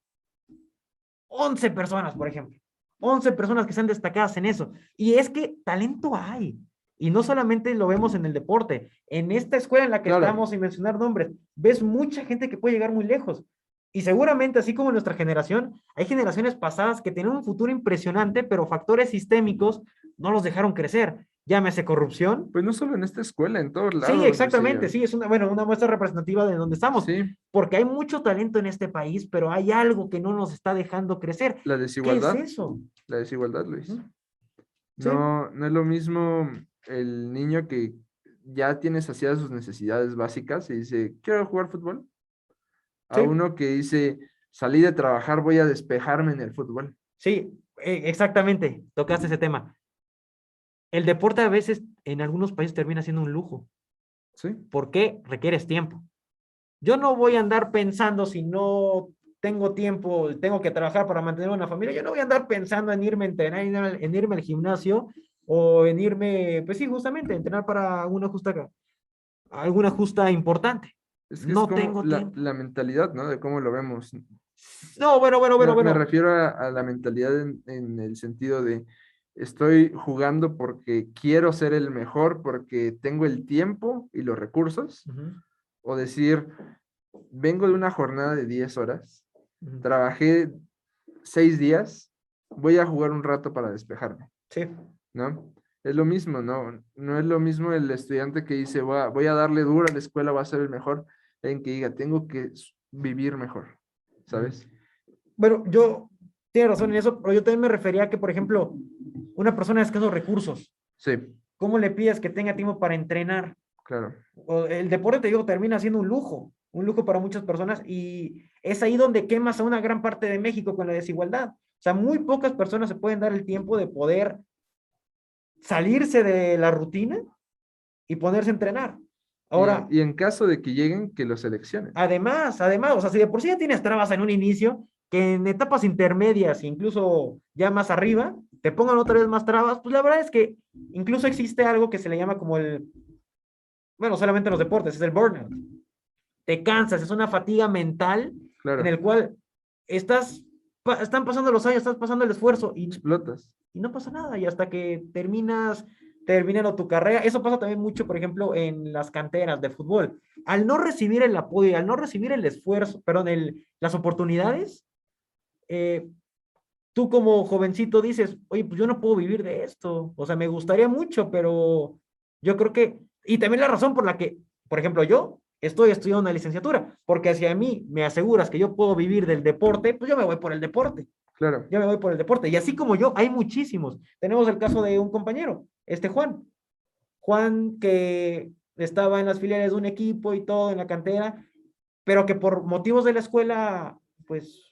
11 personas, por ejemplo? 11 personas que sean destacadas en eso. Y es que talento hay. Y no solamente lo vemos en el deporte. En esta escuela en la que Claro, estamos, sin mencionar nombres, ves mucha gente que puede llegar muy lejos. Y seguramente, así como en nuestra generación, hay generaciones pasadas que tienen un futuro impresionante, pero factores sistémicos no los dejaron crecer. Llámese corrupción. pues no solo en esta escuela, en todos Sí, lados, exactamente, Lucillo. sí, es una, bueno, una muestra representativa de donde estamos, Sí, porque hay mucho talento en este país, pero hay algo que no nos está dejando crecer. la ¿Qué es desigualdad, eso? la desigualdad, Ujú. Luis. Sí, No es lo mismo el niño que ya tiene saciadas sus necesidades básicas y dice, quiero jugar fútbol, a sí, uno que dice, salí de trabajar, voy a despejarme en el fútbol. sí, exactamente, tocaste ese tema. El deporte a veces en algunos países termina siendo un lujo. Sí, ¿Por qué? Requieres tiempo. Yo no voy a andar pensando si no tengo tiempo, tengo que trabajar para mantener una familia, yo no voy a andar pensando en irme a entrenar, en irme al gimnasio o en irme, pues sí, justamente, a entrenar para alguna justa importante. Es que es No como tengo tiempo. la mentalidad, ¿no? De cómo lo vemos. No, Me bueno. refiero a la mentalidad en el sentido de estoy jugando porque quiero ser el mejor, porque tengo el tiempo y los recursos, Ujú, o decir, vengo de una jornada de 10 horas, ujú. trabajé 6 días, voy a jugar un rato para despejarme, Sí. ¿no? Es lo mismo, ¿no? No es lo mismo el estudiante que dice, voy a darle duro a la escuela, voy a ser el mejor, en que diga, tengo que vivir mejor, Ujú. ¿sabes? Bueno, yo, tiene razón en eso, pero yo también me refería a que, por ejemplo, una persona de escasos recursos, Sí, ¿cómo le pides que tenga tiempo para entrenar? claro. O el deporte, te digo, termina siendo un lujo para muchas personas y es ahí donde quemas a una gran parte de México con la desigualdad. O sea, muy pocas personas se pueden dar el tiempo de poder salirse de la rutina y ponerse a entrenar. Ahora, Y en caso de que lleguen, que los seleccionen. además, o sea, si de por sí ya tienes trabas en un inicio, que en etapas intermedias, incluso ya más arriba, te pongan otra vez más trabas, pues la verdad es que incluso existe algo que se le llama como bueno, solamente en los deportes, es el burnout. Te cansas, es una fatiga mental en Claro, el cual están pasando los años, estás pasando el esfuerzo explotas. y no pasa nada, y hasta que terminando tu carrera, eso pasa también mucho, por ejemplo, en las canteras de fútbol. Al no recibir el apoyo, al no recibir el esfuerzo, perdón, las oportunidades, eh, tú como jovencito dices, oye, pues yo no puedo vivir de esto, o sea, me gustaría mucho, pero yo creo que, y también la razón por la que, por ejemplo, yo estoy estudiando una licenciatura, porque si a mí me aseguras que yo puedo vivir del deporte, pues yo me voy por el deporte, Claro. yo me voy por el deporte. Y así como yo, hay muchísimos. Tenemos el caso de un compañero, Juan que estaba en las filiales de un equipo y todo en la cantera, pero que por motivos de la escuela, pues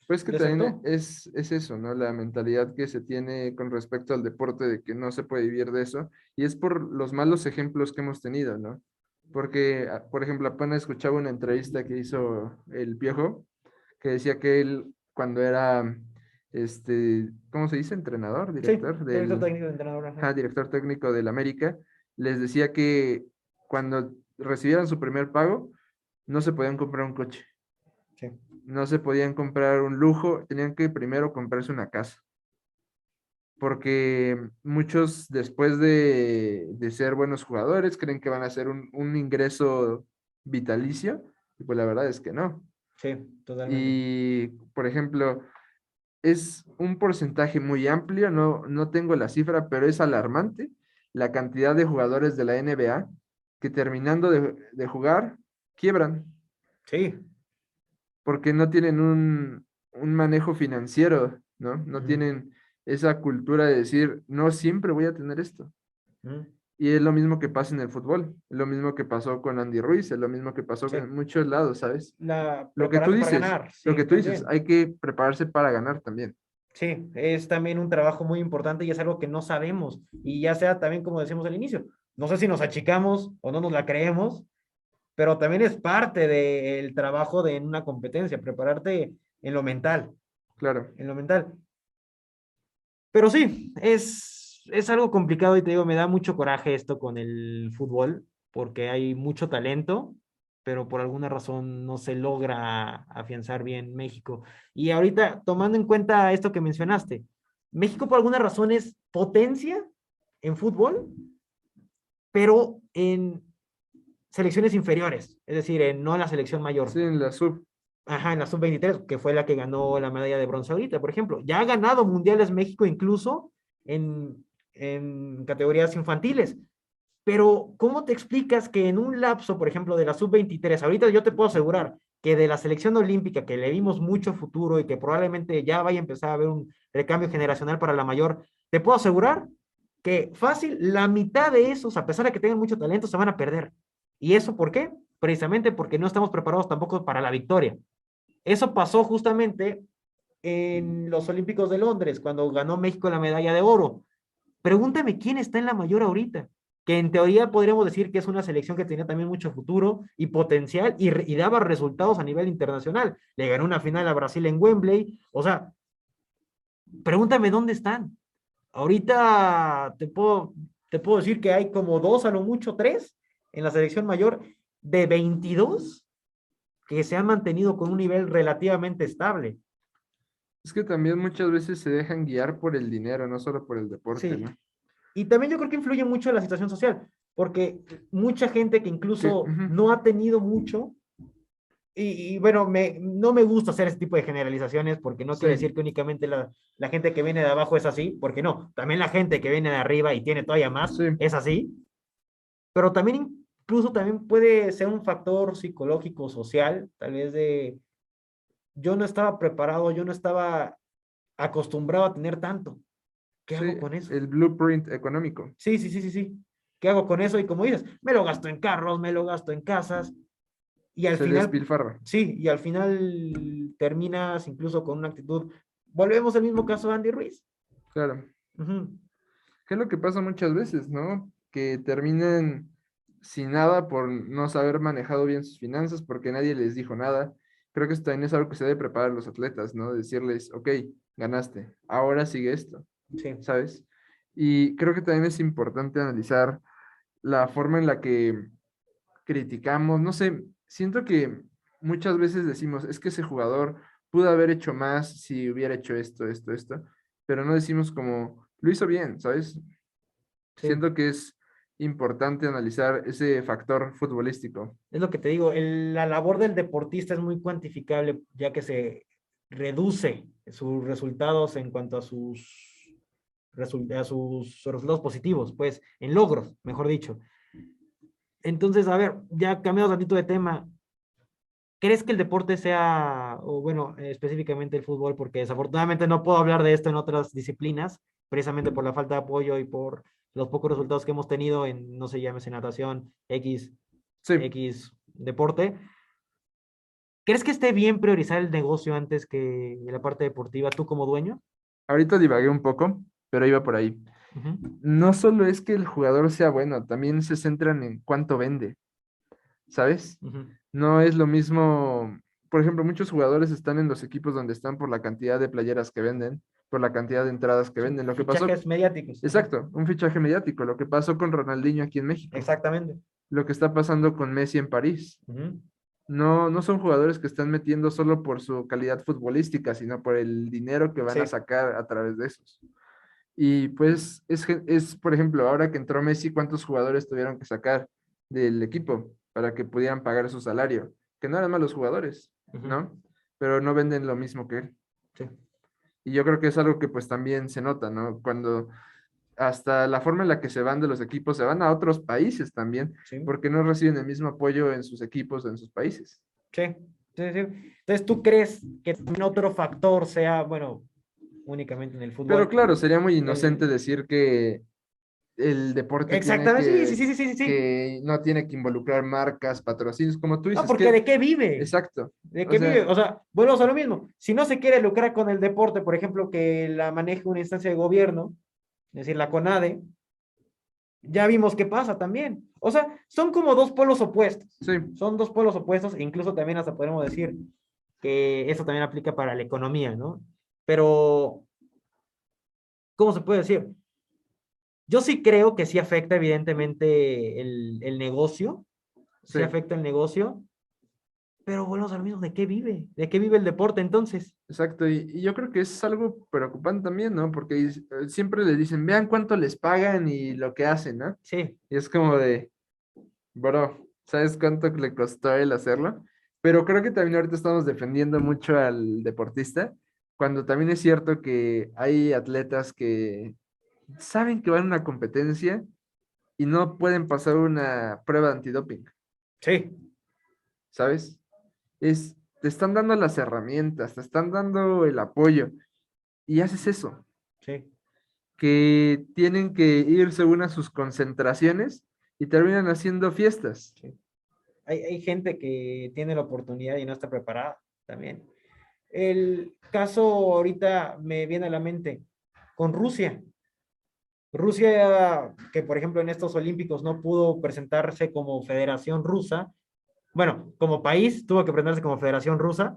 Pues que también desertó. es eso, ¿no? La mentalidad que se tiene con respecto al deporte de que no se puede vivir de eso. Y es por los malos ejemplos que hemos tenido, ¿no? Porque, por ejemplo, apenas escuchaba una entrevista que hizo el Piojo, que decía que él, cuando era, ¿cómo se dice? Entrenador, Sí, director director del, técnico de entrenador. Ajá. director técnico del América, les decía que cuando recibieran su primer pago, no se podían comprar un coche, Sí. no se podían comprar un lujo, tenían que primero comprarse una casa, porque muchos después de ser buenos jugadores creen que van a ser un ingreso vitalicio, y pues la verdad es que no. Sí, totalmente. Y, por ejemplo, es un porcentaje muy amplio, no tengo la cifra, pero es alarmante la cantidad de jugadores de la NBA que terminando de jugar quiebran Sí. porque no tienen un manejo financiero, ¿no? No Ujú, tienen esa cultura de decir, no siempre voy a tener esto. ujú. Y es lo mismo que pasa en el fútbol, es lo mismo que pasó con Andy Ruiz, es lo mismo que pasó Sí. en muchos lados, ¿sabes? Prepararte para ganar, Lo sí, que tú dices, también. hay que prepararse para ganar también. Sí, es también un trabajo muy importante y es algo que no sabemos. Y ya sea también, como decíamos al inicio, no sé si nos achicamos o no nos la creemos, pero también es parte del trabajo de en una competencia, prepararte en lo mental, Claro, en lo mental. Pero sí, es algo complicado y te digo, me da mucho coraje esto con el fútbol, porque hay mucho talento, pero por alguna razón no se logra afianzar bien México. Y ahorita, tomando en cuenta esto que mencionaste, México por alguna razón es potencia en fútbol, pero en selecciones inferiores, es decir, no en la selección mayor. sí, en la sub, Ajá, en la sub-23, que fue la que ganó la medalla de bronce ahorita, por ejemplo. Ya ha ganado mundiales México incluso en categorías infantiles. Pero, ¿cómo te explicas que en un lapso, por ejemplo, de la sub-23, ahorita yo te puedo asegurar que de la selección olímpica, que le vimos mucho futuro y que probablemente ya vaya a empezar a haber un recambio generacional para la mayor, te puedo asegurar que fácil, la mitad de esos, a pesar de que tengan mucho talento, se van a perder. ¿Y eso por qué? Precisamente porque no estamos preparados tampoco para la victoria. Eso pasó justamente en los Olímpicos de Londres, cuando ganó México la medalla de oro. Pregúntame quién está en la mayor ahorita. que en teoría podríamos decir que es una selección que tenía también mucho futuro y potencial y daba resultados a nivel internacional. Le ganó una final a Brasil en Wembley. O sea, pregúntame dónde están. Ahorita te puedo decir que hay como dos, a lo mucho tres, en la selección mayor de 22 que se han mantenido con un nivel relativamente estable. Es que también muchas veces se dejan guiar por el dinero, no solo por el deporte, Sí. ¿no? Y también yo creo que influye mucho la situación social, porque mucha gente que incluso Ujú, no ha tenido mucho, bueno, no me gusta hacer este tipo de generalizaciones porque no quiere decir sí, que únicamente la gente que viene de abajo es así, porque no, también la gente que viene de arriba y tiene todavía más sí, es así, pero también incluso también puede ser un factor psicológico, social, tal vez de yo no estaba preparado, yo no estaba acostumbrado a tener tanto. ¿Qué sí, hago con eso? el blueprint económico. Sí, sí, sí, sí, sí. ¿Qué hago con eso? Y como dices, me lo gasto en carros, me lo gasto en casas, y al Se final, despilfarra, sí, y al final terminas incluso con una actitud. Volvemos al mismo caso de Andy Ruiz. claro. Ujú. ¿Qué es lo que pasa muchas veces, no? Que terminan sin nada por no saber manejado bien sus finanzas, porque nadie les dijo nada. Creo que esto también es algo que se debe preparar a los atletas, ¿no? Decirles, ok, ganaste, ahora sigue esto, Sí, ¿sabes? Y creo que también es importante analizar la forma en la que criticamos, no sé, siento que muchas veces decimos, es que ese jugador pudo haber hecho más si hubiera hecho esto, esto, esto, pero no decimos como, lo hizo bien, ¿sabes? sí. Siento que es importante analizar ese factor futbolístico. Es lo que te digo, la labor del deportista es muy cuantificable, ya que se reduce sus resultados en cuanto a a sus resultados positivos, pues, en logros, mejor dicho. Entonces, a ver, ya cambiamos un ratito de tema. ¿Crees que el deporte sea, o bueno, específicamente el fútbol, porque desafortunadamente no puedo hablar de esto en otras disciplinas, precisamente por la falta de apoyo y por los pocos resultados que hemos tenido en, no sé, llámese natación, Sí, X deporte? ¿Crees que esté bien priorizar el negocio antes que la parte deportiva, tú como dueño? ahorita divagué un poco, pero iba por ahí. Ujú, No solo es que el jugador sea bueno, también se centran en cuánto vende, ¿sabes? ujú. No es lo mismo, por ejemplo, muchos jugadores están en los equipos donde están por la cantidad de playeras que venden, por la cantidad de entradas que Sí, venden. Lo que pasó, fichajes mediáticos. Ajá, exacto, un fichaje mediático, lo que pasó con Ronaldinho aquí en México, exactamente. lo que está pasando con Messi en París. Ujú, No, no son jugadores que están metiendo solo por su calidad futbolística, sino por el dinero que van a sí, sacar a través de esos. Y pues es, por ejemplo, ahora que entró Messi, ¿cuántos jugadores tuvieron que sacar del equipo para que pudieran pagar su salario? Que no eran malos jugadores, ujú, ¿no? Pero no venden lo mismo que él. sí, Y yo creo que es algo que pues también se nota, ¿no? Cuando hasta la forma en la que se van de los equipos, se van a otros países también, sí. porque no reciben el mismo apoyo en sus equipos o en sus países. Sí, sí, sí. Entonces, ¿tú crees que también otro factor sea, bueno, únicamente en el Pero fútbol, claro, sería muy inocente el... decir que el deporte tiene Exactamente, sí, sí, sí, sí, sí, sí. que no tiene que involucrar marcas, patrocinios, como tú No, dices, porque que, ¿de qué vive? exacto. ¿De O qué vive? sea, O sea, volvemos a lo mismo. Si no se quiere lucrar con el deporte, por ejemplo, que la maneje una instancia de gobierno, es decir, la CONADE, ya vimos qué pasa también. O sea, son como dos polos opuestos. sí, Son dos polos opuestos, e incluso también hasta podemos decir que eso también aplica para la economía, ¿no? Pero, ¿cómo se puede decir? Yo sí creo que sí afecta evidentemente el negocio, sí, sí afecta el negocio, pero volvemos al mismo, ¿de qué vive? ¿De qué vive el deporte entonces? exacto. Y yo creo que es algo preocupante también, ¿no? Porque siempre les dicen, vean cuánto les pagan y lo que hacen, ¿no? Sí, Y es como de, bro, ¿sabes cuánto le costó el hacerlo? Pero creo que también ahorita estamos defendiendo mucho al deportista, cuando también es cierto que hay atletas que saben que van a una competencia y no pueden pasar una prueba de antidoping, sí, ¿sabes? Te están dando las herramientas, te están dando el apoyo y haces eso, sí, que tienen que ir según a sus concentraciones y terminan haciendo fiestas. sí. Hay gente que tiene la oportunidad y no está preparada también. El caso ahorita me viene a la mente con Rusia. Rusia, que por ejemplo en estos Olímpicos no pudo presentarse como Federación Rusa, bueno, como país tuvo que presentarse como Federación Rusa,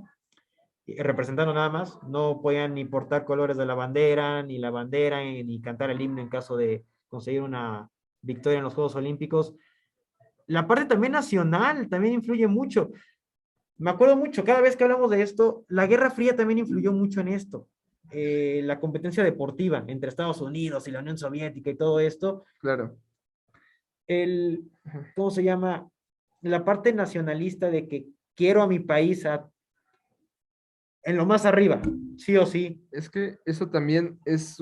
representando nada más, no podían ni portar colores de la bandera, ni la bandera, ni cantar el himno en caso de conseguir una victoria en los Juegos Olímpicos. La parte también nacional también influye mucho. Me acuerdo mucho, cada vez que hablamos de esto, la Guerra Fría también influyó mucho en esto. La competencia deportiva entre Estados Unidos y la Unión Soviética y todo esto, Claro. el, Ajá. ¿cómo se llama? La parte nacionalista de que quiero a mi país en lo más arriba, sí o sí. Es que eso también es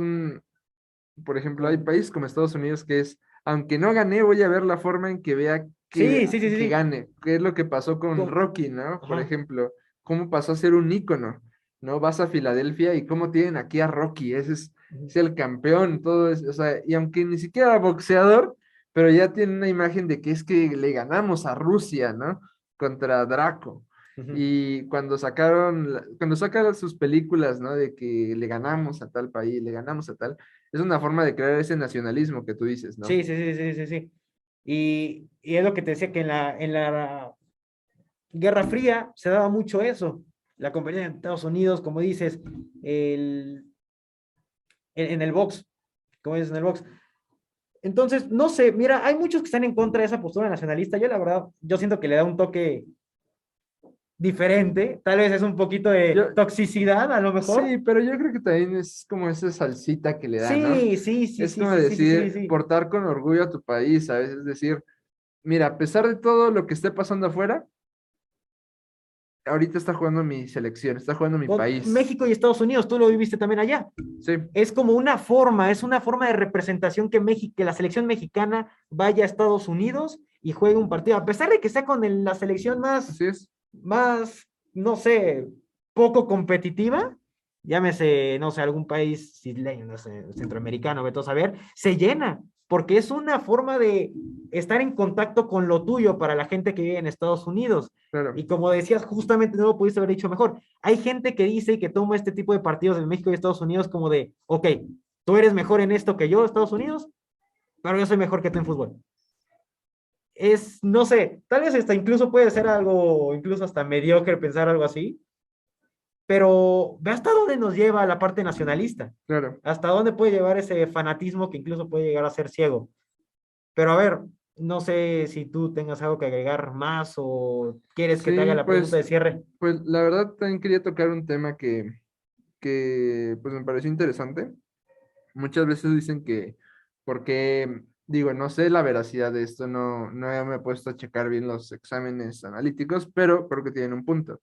por ejemplo, hay Con- países como Estados Unidos que es, aunque no gané, voy a ver la forma en que vea Sí, sí, sí, sí, que sí. gane. ¿Qué es lo que pasó con Con, Rocky, ¿no? Por ajá. ejemplo, cómo pasó a ser un ícono, ¿no? Vas a Filadelfia y cómo tienen aquí a Rocky, ese es el campeón, todo es, o sea, y aunque ni siquiera era boxeador, pero ya tiene una imagen de que es que le ganamos a Rusia, ¿no? Contra Draco. Ujú. Y cuando sacaron sus películas, ¿no? De que le ganamos a tal país, le ganamos a tal, es una forma de crear ese nacionalismo que tú dices, ¿no? Sí, sí, sí, sí, sí, sí. Y es lo que te decía que en la Guerra Fría se daba mucho eso. La competencia de Estados Unidos, como dices, el, en el box, como dices, en el box. Entonces, no sé, mira, hay muchos que están en contra de esa postura nacionalista. Yo, la verdad, yo siento que le da un toque diferente. Tal vez es un poquito Yo, de toxicidad, a lo mejor. sí, pero yo creo que también es como esa salsita que le da, ¿no? Sí, sí, sí, Es sí, como sí, sí, sí, sí, decir, sí. portar con orgullo a tu país, ¿sabes? Es decir, mira, a pesar de todo lo que esté pasando afuera, ahorita está jugando mi selección, está jugando mi Con país. México y Estados Unidos, tú lo viviste también allá. Sí, Es como es una forma de representación que México, que la selección mexicana vaya a Estados Unidos y juegue un partido, a pesar de que sea con la selección así es, más, no sé, poco competitiva, llámese, no sé, algún país isleño, no sé, centroamericano, vete a saber, se llena, porque es una forma de estar en contacto con lo tuyo para la gente que vive en Estados Unidos. claro. Y como decías, justamente no lo pudiste haber dicho mejor. Hay gente que dice y que toma este tipo de partidos en México y Estados Unidos como de, ok, tú eres mejor en esto que yo, Estados Unidos, pero yo soy mejor que tú en fútbol. No sé, tal vez hasta incluso puede ser algo, incluso hasta mediocre pensar algo así, pero ve hasta dónde nos lleva la parte nacionalista, Claro. hasta dónde puede llevar ese fanatismo que incluso puede llegar a ser ciego. Pero a ver, no sé si tú tengas algo que agregar más o quieres que te haga Sí, la pregunta de cierre. pues la verdad también quería tocar un tema que pues me pareció interesante. Muchas veces dicen que, porque, digo, no sé la veracidad de esto, no me he puesto a checar bien los exámenes analíticos, pero creo que tienen un punto.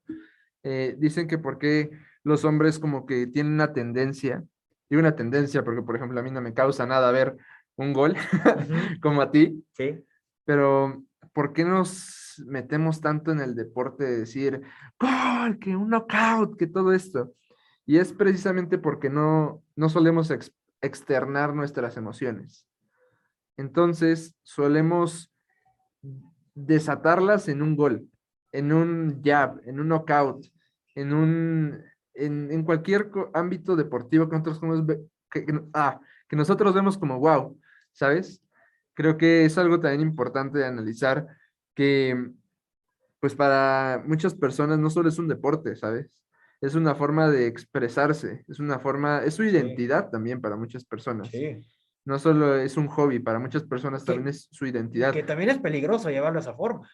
Dicen que porque los hombres como que tienen una tendencia, y una tendencia porque, por ejemplo, a mí no me causa nada ver un gol Ujú. como a ti, Sí, pero ¿por qué nos metemos tanto en el deporte de decir, gol, que un knockout, que todo esto? Y es precisamente porque no solemos externar nuestras emociones. Entonces, solemos desatarlas en un gol, en un jab, en un knockout, en cualquier ámbito deportivo que nosotros, que nosotros vemos como wow, ¿sabes? Creo que es algo también importante de analizar que, pues para muchas personas no solo es un deporte, ¿sabes? Es una forma de expresarse, es su sí, identidad también para muchas personas. sí. No solo es un hobby, para muchas personas también Que, es su identidad. que también es peligroso llevarlo a esa forma.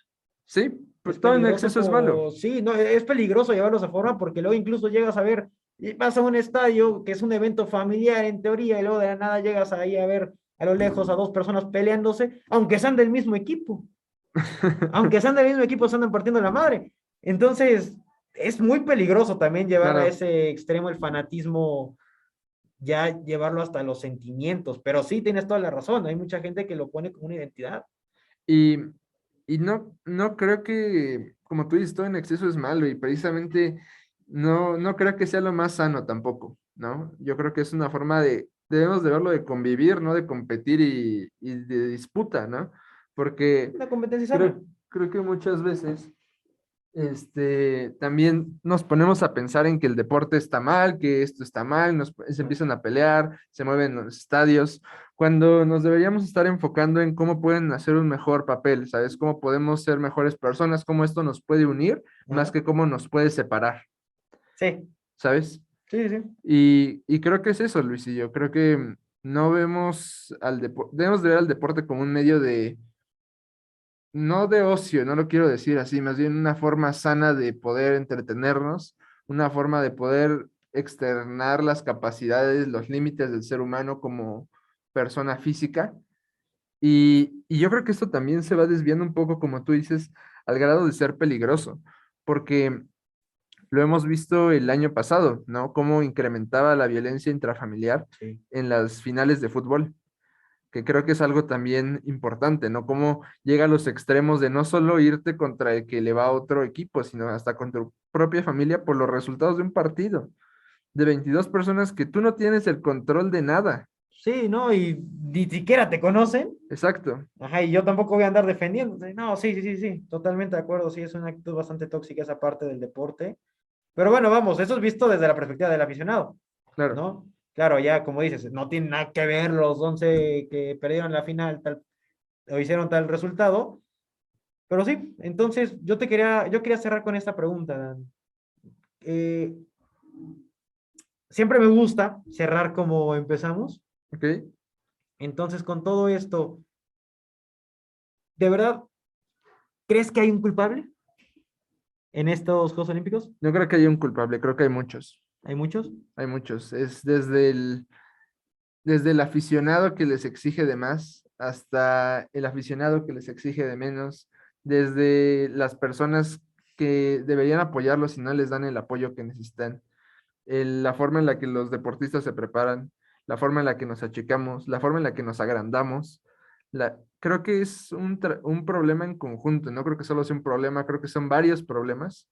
Sí, Es pues todo en peligroso exceso es malo. sí, no, es peligroso llevarlo a esa forma porque luego incluso llegas a ver, y vas a un estadio que es un evento familiar en teoría y luego de la nada llegas ahí a ver a lo lejos a dos personas peleándose, aunque sean del mismo equipo, aunque sean del mismo equipo, se andan partiendo la madre. Entonces, es muy peligroso también llevar a Claro. ese extremo el fanatismo, ya llevarlo hasta los sentimientos, pero sí tienes toda la razón, hay mucha gente que lo pone como una identidad. Y, y no creo que, como tú dices, todo en exceso es malo y precisamente no creo que sea lo más sano tampoco, ¿no? Yo creo que es una forma debemos de verlo de convivir, no de competir y de disputa, ¿no? Porque Una competencia sana. creo que muchas veces También nos ponemos a pensar en que el deporte está mal, que esto está mal, se empiezan a pelear, se mueven los estadios, cuando nos deberíamos estar enfocando en cómo pueden hacer un mejor papel, ¿sabes? Cómo podemos ser mejores personas, cómo esto nos puede unir, más Ajá. que cómo nos puede separar, Sí, ¿sabes? sí, sí. Y creo que es eso, Luis, y yo creo que no vemos al deporte, debemos de ver al deporte como un medio de no de ocio, no lo quiero decir así, más bien una forma sana de poder entretenernos, una forma de poder externar las capacidades, los límites del ser humano como persona física. Y yo creo que esto también se va desviando un poco, como tú dices, al grado de ser peligroso, porque lo hemos visto el año pasado, ¿no? Cómo incrementaba la violencia intrafamiliar Sí. en las finales de fútbol, que creo que es algo también importante, ¿no? Cómo llega a los extremos de no solo irte contra el que le va a otro equipo, sino hasta contra tu propia familia por los resultados de un partido de 22 personas que tú no tienes el control de nada. Sí, ¿no? Y ni siquiera te conocen. Exacto, Ajá, y yo tampoco voy a andar defendiendo. No, sí, sí, sí, sí, totalmente de acuerdo. Sí, es una actitud bastante tóxica esa parte del deporte. Pero bueno, vamos, eso es visto desde la perspectiva del aficionado, claro. ¿no? Claro, ya como dices, no tiene nada que ver los 11 que perdieron la final tal, o hicieron tal resultado. Pero sí, entonces yo quería cerrar con esta pregunta, Dan. Eh, Siempre me gusta cerrar como empezamos. Ok. Entonces, con todo esto, ¿de verdad crees que hay un culpable en estos Juegos Olímpicos? No creo que haya un culpable, creo que hay muchos. ¿Hay muchos? Hay muchos. Es desde el aficionado que les exige de más hasta el aficionado que les exige de menos, desde las personas que deberían apoyarlos y no les dan el apoyo que necesitan, la forma en la que los deportistas se preparan, la forma en la que nos achicamos, la forma en la que nos agrandamos. Creo que es un problema en conjunto, no creo que solo sea un problema, creo que son varios problemas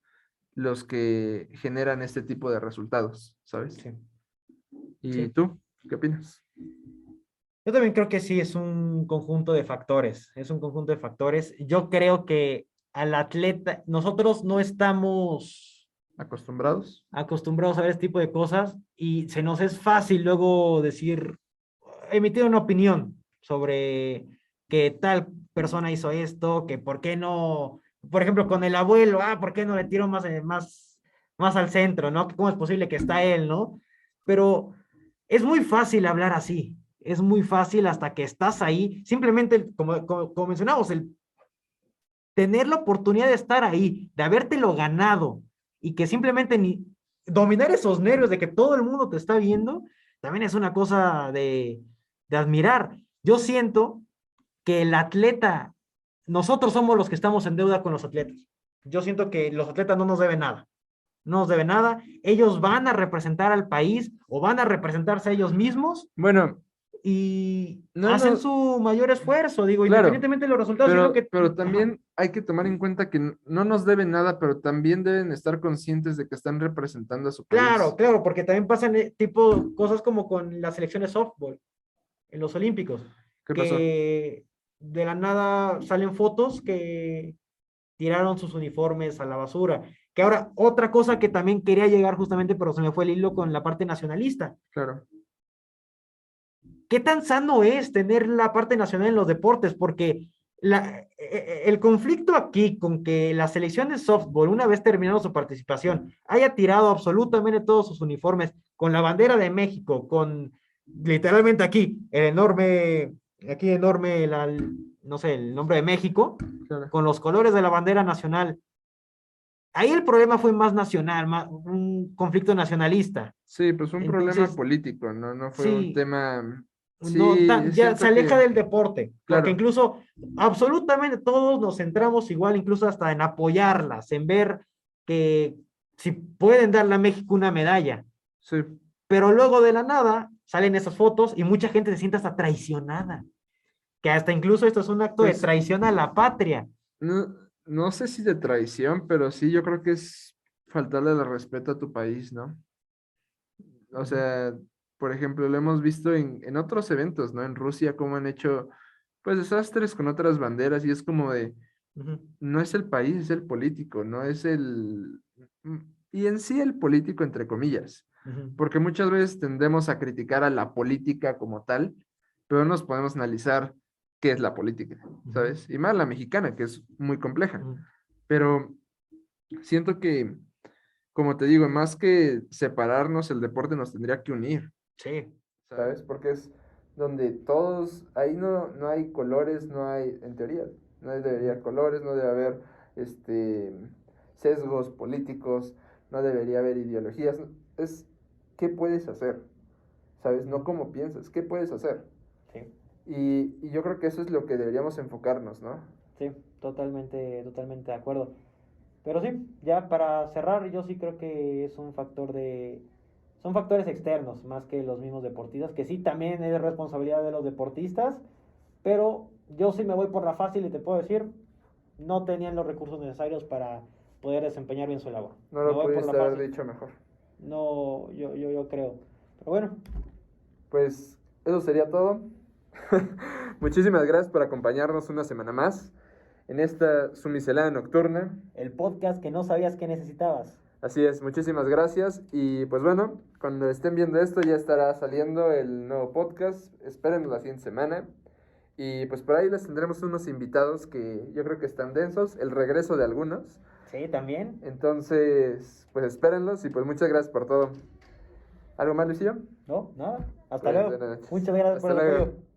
los que generan este tipo de resultados, ¿sabes? Sí, ¿Y sí. tú? ¿Qué opinas? Yo también creo que sí, es un conjunto de factores, es un conjunto de factores. Yo creo que al atleta, nosotros no estamos ¿Acostumbrados? acostumbrados a ver este tipo de cosas y se nos es fácil luego decir, emitir una opinión sobre que tal persona hizo esto, que por qué no, por ejemplo, con el abuelo, ¿por qué no le tiro más al centro, ¿no? ¿Cómo es posible que está él, ¿no? Pero es muy fácil hablar así, es muy fácil hasta que estás ahí, simplemente, como mencionamos, el tener la oportunidad de estar ahí, de habértelo ganado y que simplemente ni dominar esos nervios de que todo el mundo te está viendo, también es una cosa de admirar. Yo siento que el atleta, nosotros somos los que estamos en deuda con los atletas. Yo siento que los atletas no nos deben nada, no nos deben nada. Ellos van a representar al país o van a representarse a ellos mismos Bueno, y no, hacen no, su mayor esfuerzo, digo, claro, independientemente de los resultados, yo creo que, pero ajá, también hay que tomar en cuenta que no nos deben nada, pero también deben estar conscientes de que están representando a su claro, país. claro, porque también pasan tipo cosas como con la selección de softball en los Olímpicos, ¿Qué pasó? que de la nada salen fotos que tiraron sus uniformes a la basura. Que ahora, otra cosa que también quería llegar justamente, pero se me fue el hilo con la parte nacionalista. Claro, ¿Qué tan sano es tener la parte nacional en los deportes? Porque el conflicto aquí con que la selección de softball, una vez terminado su participación, haya tirado absolutamente todos sus uniformes con la bandera de México, con literalmente aquí enorme, no sé, el nombre de México, claro. con los colores de la bandera nacional. Ahí el problema fue más nacional, más un conflicto nacionalista. Sí, pues fue un problema Entonces, político, ¿no? No fue un sí, tema. no, Sí, es ya se cierto aleja que, del deporte, porque claro, incluso absolutamente todos nos centramos igual, incluso hasta en apoyarlas, en ver que si pueden darle a México una medalla, sí. pero luego de la nada salen esas fotos y mucha gente se siente hasta traicionada, que hasta incluso esto es un acto de Pues traición a la patria. no, no sé si de traición, pero sí, yo creo que es faltarle el respeto a tu país, ¿no? O Ujú. sea, por ejemplo, lo hemos visto en otros eventos, ¿no? En Rusia, cómo han hecho, pues, desastres con otras banderas y es como de, Ujú, no es el país, es el político, no es el... Y en sí el político, entre comillas, ujú, porque muchas veces tendemos a criticar a la política como tal, pero no nos podemos analizar qué es la política, ujú, ¿sabes? Y más la mexicana, que es muy compleja. ujú. Pero siento que, como te digo, más que separarnos, el deporte nos tendría que unir, Sí. ¿sabes? Porque es donde todos, ahí no hay colores, no hay, en teoría, no debería haber colores, no debe haber este, sesgos políticos, no debería haber ideologías, es qué puedes hacer, ¿sabes? No Ujú. cómo piensas, qué puedes hacer. Sí, Y yo creo que eso es lo que deberíamos enfocarnos, ¿no? sí, totalmente, totalmente de acuerdo. Pero sí, ya para cerrar, yo sí creo que es un factor de... Son factores externos más que los mismos deportistas, que sí también es responsabilidad de los deportistas, pero yo sí me voy por la fácil y te puedo decir, no tenían los recursos necesarios para poder desempeñar bien su labor. No Me lo voy por la pudiste haber fácil. dicho mejor. No, yo creo. Pero bueno, Pues eso sería todo. Muchísimas gracias por acompañarnos una semana más en esta su miscelánea nocturna. el podcast que no sabías que necesitabas. Así es, muchísimas gracias. Y pues bueno, cuando estén viendo esto ya estará saliendo el nuevo podcast. Espérenlo la siguiente semana. Y pues por ahí les tendremos unos invitados que yo creo que están densos, el regreso de algunos. Sí, también. Entonces, pues espérenlos y pues muchas gracias por todo. ¿Algo más, Lucio? No, nada. Hasta Pues luego. buenas noches. Muchas gracias por Hasta el luego. apoyo.